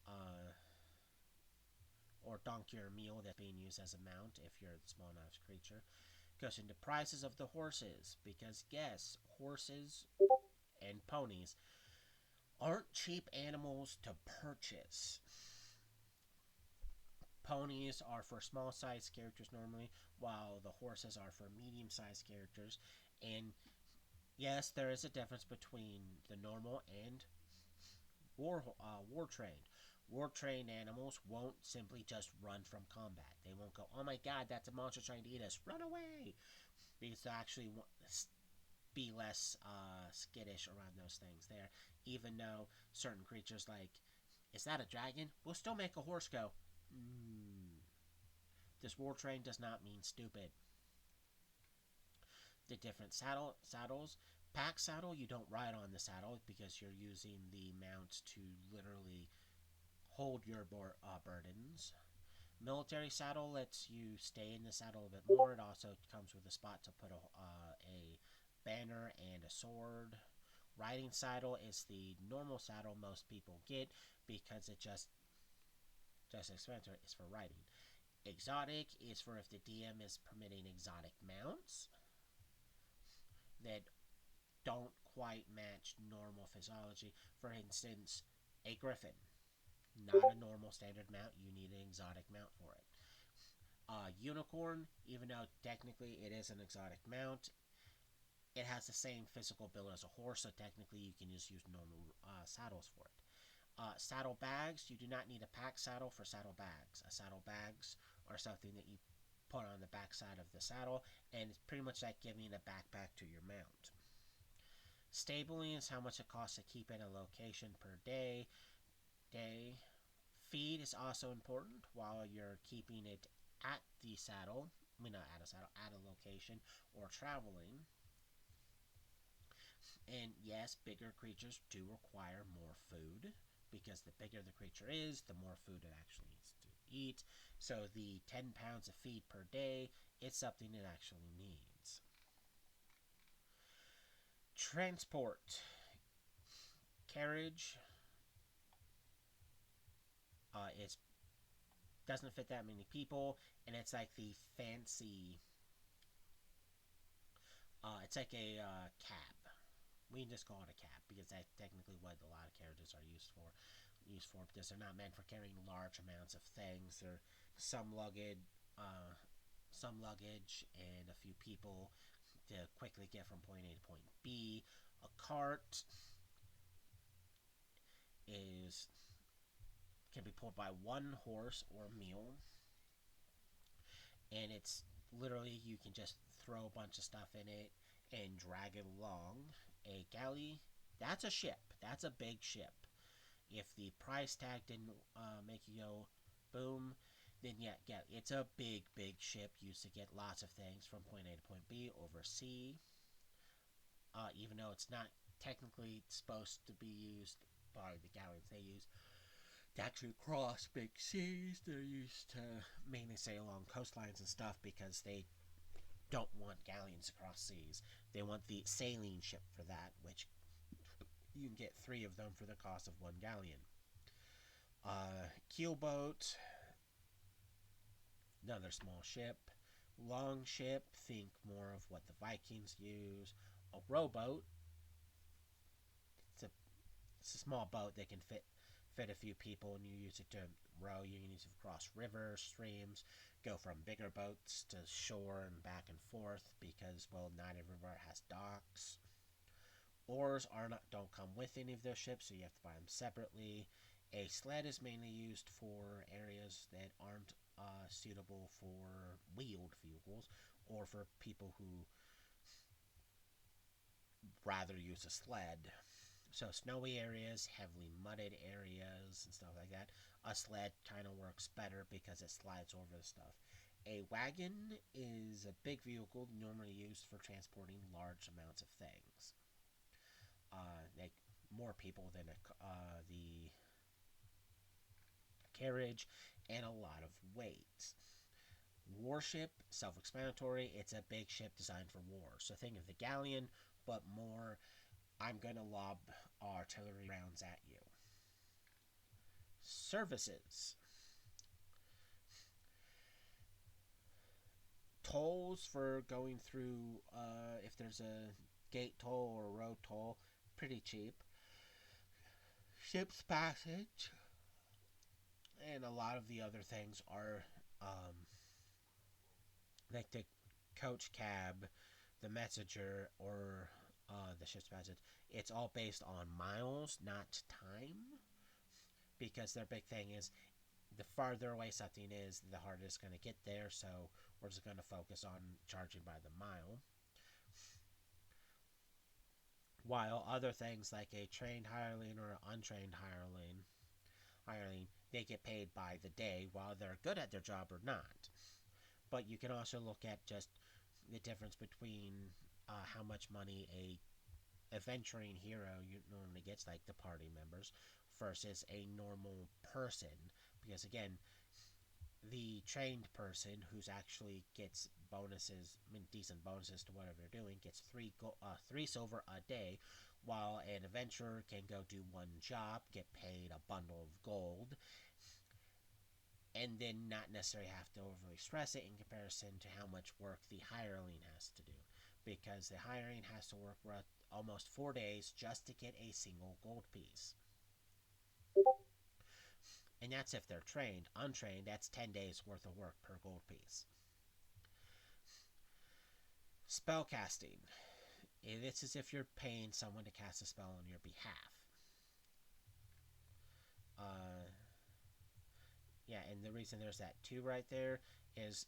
uh, or donkey or mule that's being used as a mount if you're a small enough creature. Goes into prices of the horses, because yes, horses and ponies aren't cheap animals to purchase. Ponies are for small sized characters normally, while the horses are for medium sized characters. And yes, there is a difference between the normal and war trained. War trained animals won't simply just run from combat. They won't go, "Oh my God, that's a monster trying to eat us! Run away!" Because they actually be less skittish around those things there. Even though certain creatures like, "Is that a dragon?" We'll still make a horse go, This war train does not mean stupid. The different saddles. Pack saddle, you don't ride on the saddle because you're using the mount to literally hold your burdens. Military saddle lets you stay in the saddle a bit more. It also comes with a spot to put a banner and a sword. Riding saddle is the normal saddle most people get because it just expensive. It's for riding. Exotic is for if the DM is permitting exotic mounts that don't quite match normal physiology. For instance, a griffin. Not a normal standard mount. You need an exotic mount for it. Unicorn, even though technically it is an exotic mount, it has the same physical build as a horse, so technically you can just use normal saddles for it. Saddle bags, you do not need a pack saddle for saddle bags. Saddle bags are something that you put on the back side of the saddle, and it's pretty much like giving a backpack to your mount. Stabling is how much it costs to keep in a location per day. Feed is also important while you're keeping it at the saddle. I mean, not at a saddle, at a location or traveling. And yes, bigger creatures do require more food because the bigger the creature is, the more food it actually needs to eat. So the 10 pounds of feed per day is something it actually needs. Transport. Carriage. It doesn't fit that many people, and it's like the fancy. It's like a cab. We can just call it a cab because that's technically what a lot of carriages are used for. Because they're not meant for carrying large amounts of things. They're some luggage, and a few people to quickly get from point A to point B. A cart is can be pulled by one horse or mule, and it's literally you can just throw a bunch of stuff in it and drag it along. A galley, that's a ship. That's a big ship. If the price tag didn't make you go boom, then yeah, it's a big, big ship used to get lots of things from point A to point B over sea. Even though it's not technically supposed to be used by the galleons they use to actually cross big seas. They're used to mainly sail along coastlines and stuff because they don't want galleons across seas. They want the sailing ship for that, which You can get 3 of them for the cost of 1 galleon. Keelboat, another small ship. Long ship, think more of what the Vikings use. A rowboat, it's a, it's a small boat that can fit a few people, and you use it to row. You can use it to cross rivers, streams, go from bigger boats to shore and back and forth because, well, not everywhere has docks. Oars don't come with any of those ships, so you have to buy them separately. A sled is mainly used for areas that aren't suitable for wheeled vehicles, or for people who rather use a sled. So snowy areas, heavily mudded areas, and stuff like that, a sled kind of works better because it slides over the stuff. A wagon is a big vehicle normally used for transporting large amounts of things. Like more people than the carriage, and a lot of weight. Warship, self explanatory, it's a big ship designed for war. So think of the galleon, but more, I'm going to lob artillery rounds at you. Services. Tolls for going through, if there's a gate toll or a road toll, pretty cheap. Ship's passage, and a lot of the other things are like the coach cab, the messenger, or the ship's passage. It's all based on miles, not time, because their big thing is the farther away something is, the harder it's going to get there. So we're just going to focus on charging by the mile. While other things like a trained hireling or an untrained hireling, they get paid by the day, while they're good at their job or not. But you can also look at just the difference between how much money a adventuring hero normally gets, like the party members, versus a normal person. Because again, the trained person who's actually gets bonuses, I mean decent bonuses to whatever they're doing, gets three silver a day, while an adventurer can go do one job, get paid a bundle of gold, and then not necessarily have to overly stress it in comparison to how much work the hireling has to do. Because the hireling has to work almost 4 days just to get a single gold piece. And that's if they're trained. Untrained, that's 10 days worth of work per gold piece. Spellcasting. This is if you're paying someone to cast a spell on your behalf. Uh, yeah, and the reason there's that 2 right there is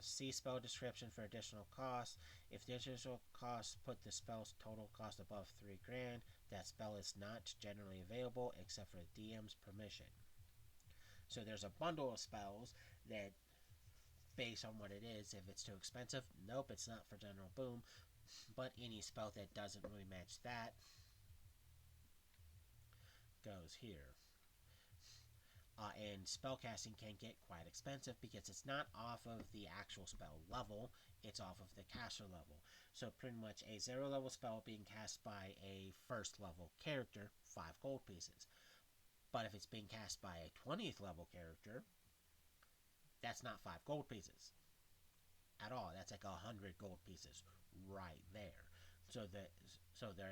see spell description for additional costs. If the additional costs put the spell's total cost above 3 grand, that spell is not generally available except for the DM's permission. So there's a bundle of spells that, based on what it is, if it's too expensive, nope, it's not for general boom. But any spell that doesn't really match that goes here. And spellcasting can get quite expensive because it's not off of the actual spell level, it's off of the caster level. So pretty much a 0 level spell being cast by a first level character, 5 gold pieces. But if it's being cast by a 20th level character, that's not 5 gold pieces at all. That's like 100 gold pieces right there. So there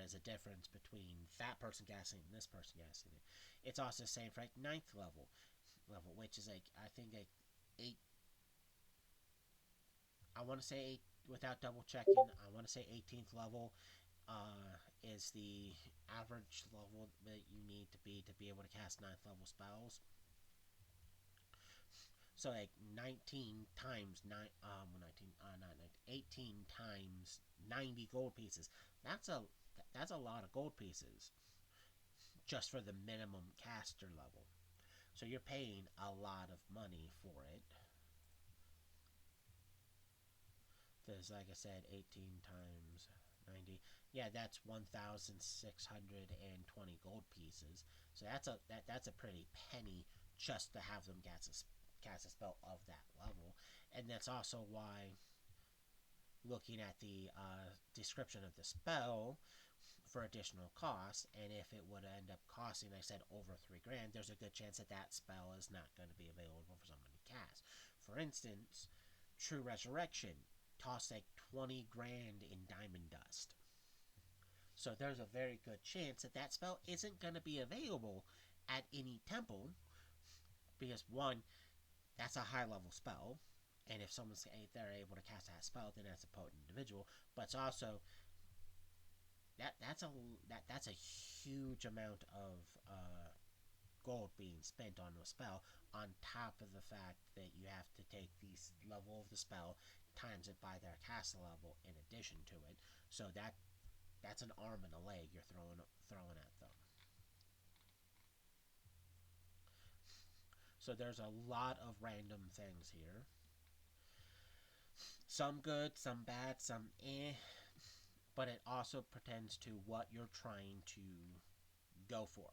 is a difference between that person casting and this person casting it. It's also the same for like 9th level, which is like, I think like 8. I want to say 8 without double checking. I want to say 18th level is the average level that you need to be able to cast 9th level spells. So like 19 times 9, 19, not 19, 18 times 90 gold pieces. That's a that's a lot of gold pieces just for the minimum caster level. So you're paying a lot of money for it. There's, like I said, 18 times 90. Yeah, that's 1,620 gold pieces. So that's a pretty penny just to have them cast a spell of that level. And that's also why, looking at the description of the spell, for additional costs, and if it would end up costing, like I said, over $3,000, there's a good chance that that spell is not going to be available for someone to cast. For instance, True Resurrection costs like 20 grand in diamond dust. So there's a very good chance that that spell isn't going to be available at any temple, because one, that's a high level spell, and if they're able to cast that spell, then that's a potent individual. But it's also that's a huge amount of gold being spent on a spell, on top of the fact that you have to take the level of the spell, times it by their cast level in addition to it. So that's an arm and a leg you're throwing at them. So there's a lot of random things here. Some good, some bad, some eh. But it also pertains to what you're trying to go for.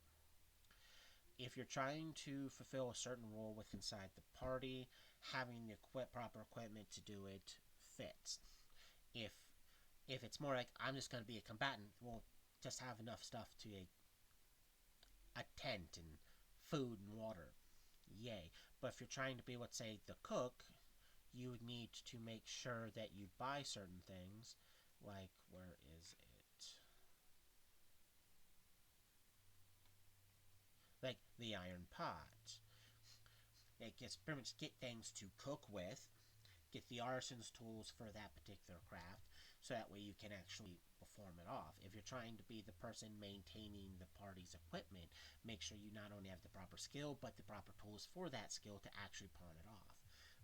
If you're trying to fulfill a certain role with inside the party, having the proper equipment to do it fits. If it's more like, I'm just going to be a combatant, well, just have enough stuff to a tent and food and water. Yay. But if you're trying to be, let's say, the cook, you would need to make sure that you buy certain things, like, where is it? Like the iron pot. It gets pretty much get things to cook with, get the artisan's tools for that particular craft, so that way you can actually perform it off. If you're trying to be the person maintaining the party's equipment, make sure you not only have the proper skill, but the proper tools for that skill to actually pawn it off.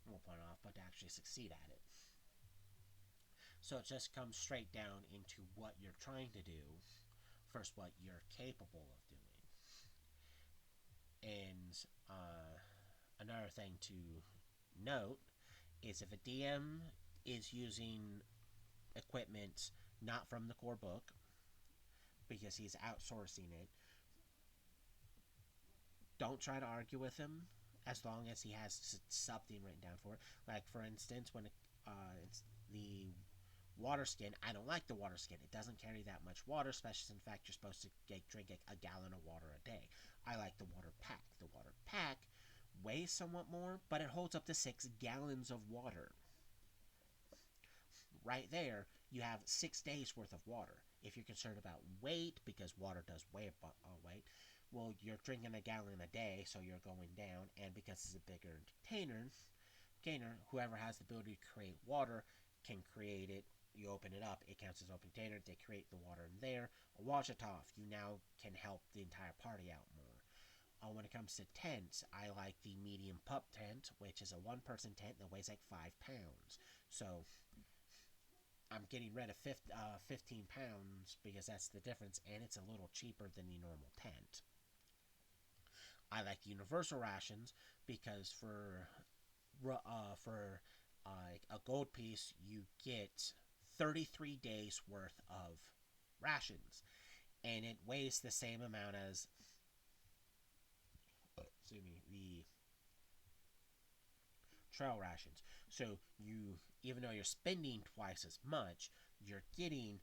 Not pawn it off, but to actually succeed at it. So it just comes straight down into what you're trying to do versus what you're capable of doing. And another thing to note is, if a DM is using equipment not from the core book, because he's outsourcing it, don't try to argue with him as long as he has something written down for it. Like, for instance, when it's the water skin, I don't like the water skin. It doesn't carry that much water, especially in fact you're supposed to drink a gallon of water a day. I like the water pack. The water pack weighs somewhat more, but it holds up to 6 gallons of water. Right there, you have 6 days worth of water. If you're concerned about weight, because water does weigh weight, well, you're drinking a gallon a day, so you're going down, and because it's a bigger container, whoever has the ability to create water can create it. You open it up, it counts as open container, they create the water in there, wash it off. You now can help the entire party out more. When it comes to tents, I like the medium pup tent, which is a 1-person tent that weighs like 5 pounds. So I'm getting rid of 15 pounds because that's the difference, and it's a little cheaper than the normal tent. I like the universal rations because for a gold piece, you get 33 days worth of rations, and it weighs the same amount as the trail rations. So even though you're spending twice as much, you're getting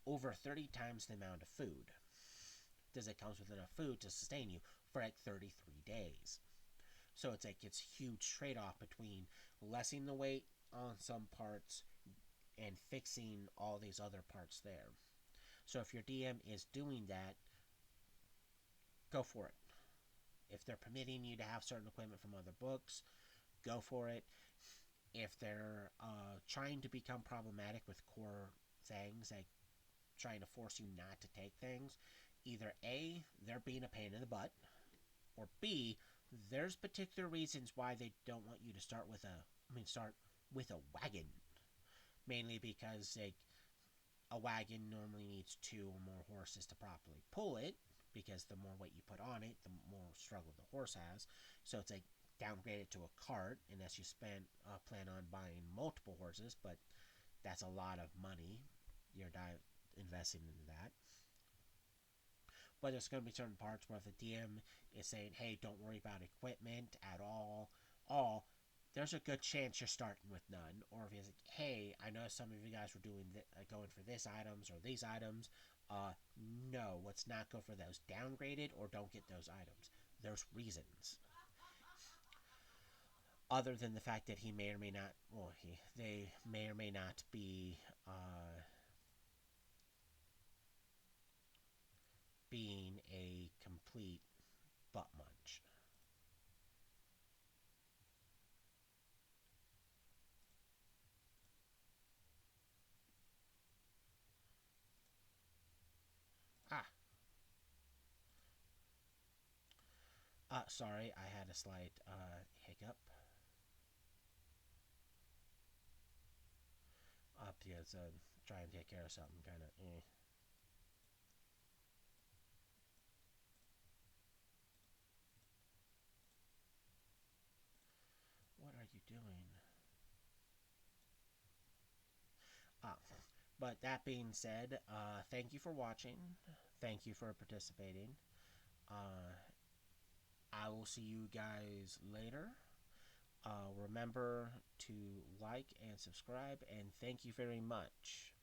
over 30 times the amount of food. Does it comes with enough food to sustain you for like 33 days? So it's like it's huge trade-off between lessening the weight on some parts and fixing all these other parts there. So if your DM is doing that, go for it. If they're permitting you to have certain equipment from other books, go for it. If they're trying to become problematic with core things, like trying to force you not to take things, either A, they're being a pain in the butt, or B, there's particular reasons why they don't want you to start with a wagon. Mainly because a wagon normally needs 2 or more horses to properly pull it, because the more weight you put on it, the more struggle the horse has. So it's downgrade it to a cart, unless you plan on buying multiple horses, but that's a lot of money you're investing into that. But there's going to be certain parts where if the DM is saying, hey, don't worry about equipment at all, there's a good chance you're starting with none. Or if he's like, hey, I know some of you guys were doing going for this items or these items. No, let's not go for those. Downgrade it or don't get those items. There's reasons. Other than the fact that he may or may not, well, they may or may not be being a complete butt munch. Ah, sorry, I had a slight hiccup. Because trying to take care of something kind of. What are you doing? Ah, but that being said, thank you for watching. Thank you for participating. Uh, I will see you guys later. Remember to like and subscribe, and thank you very much.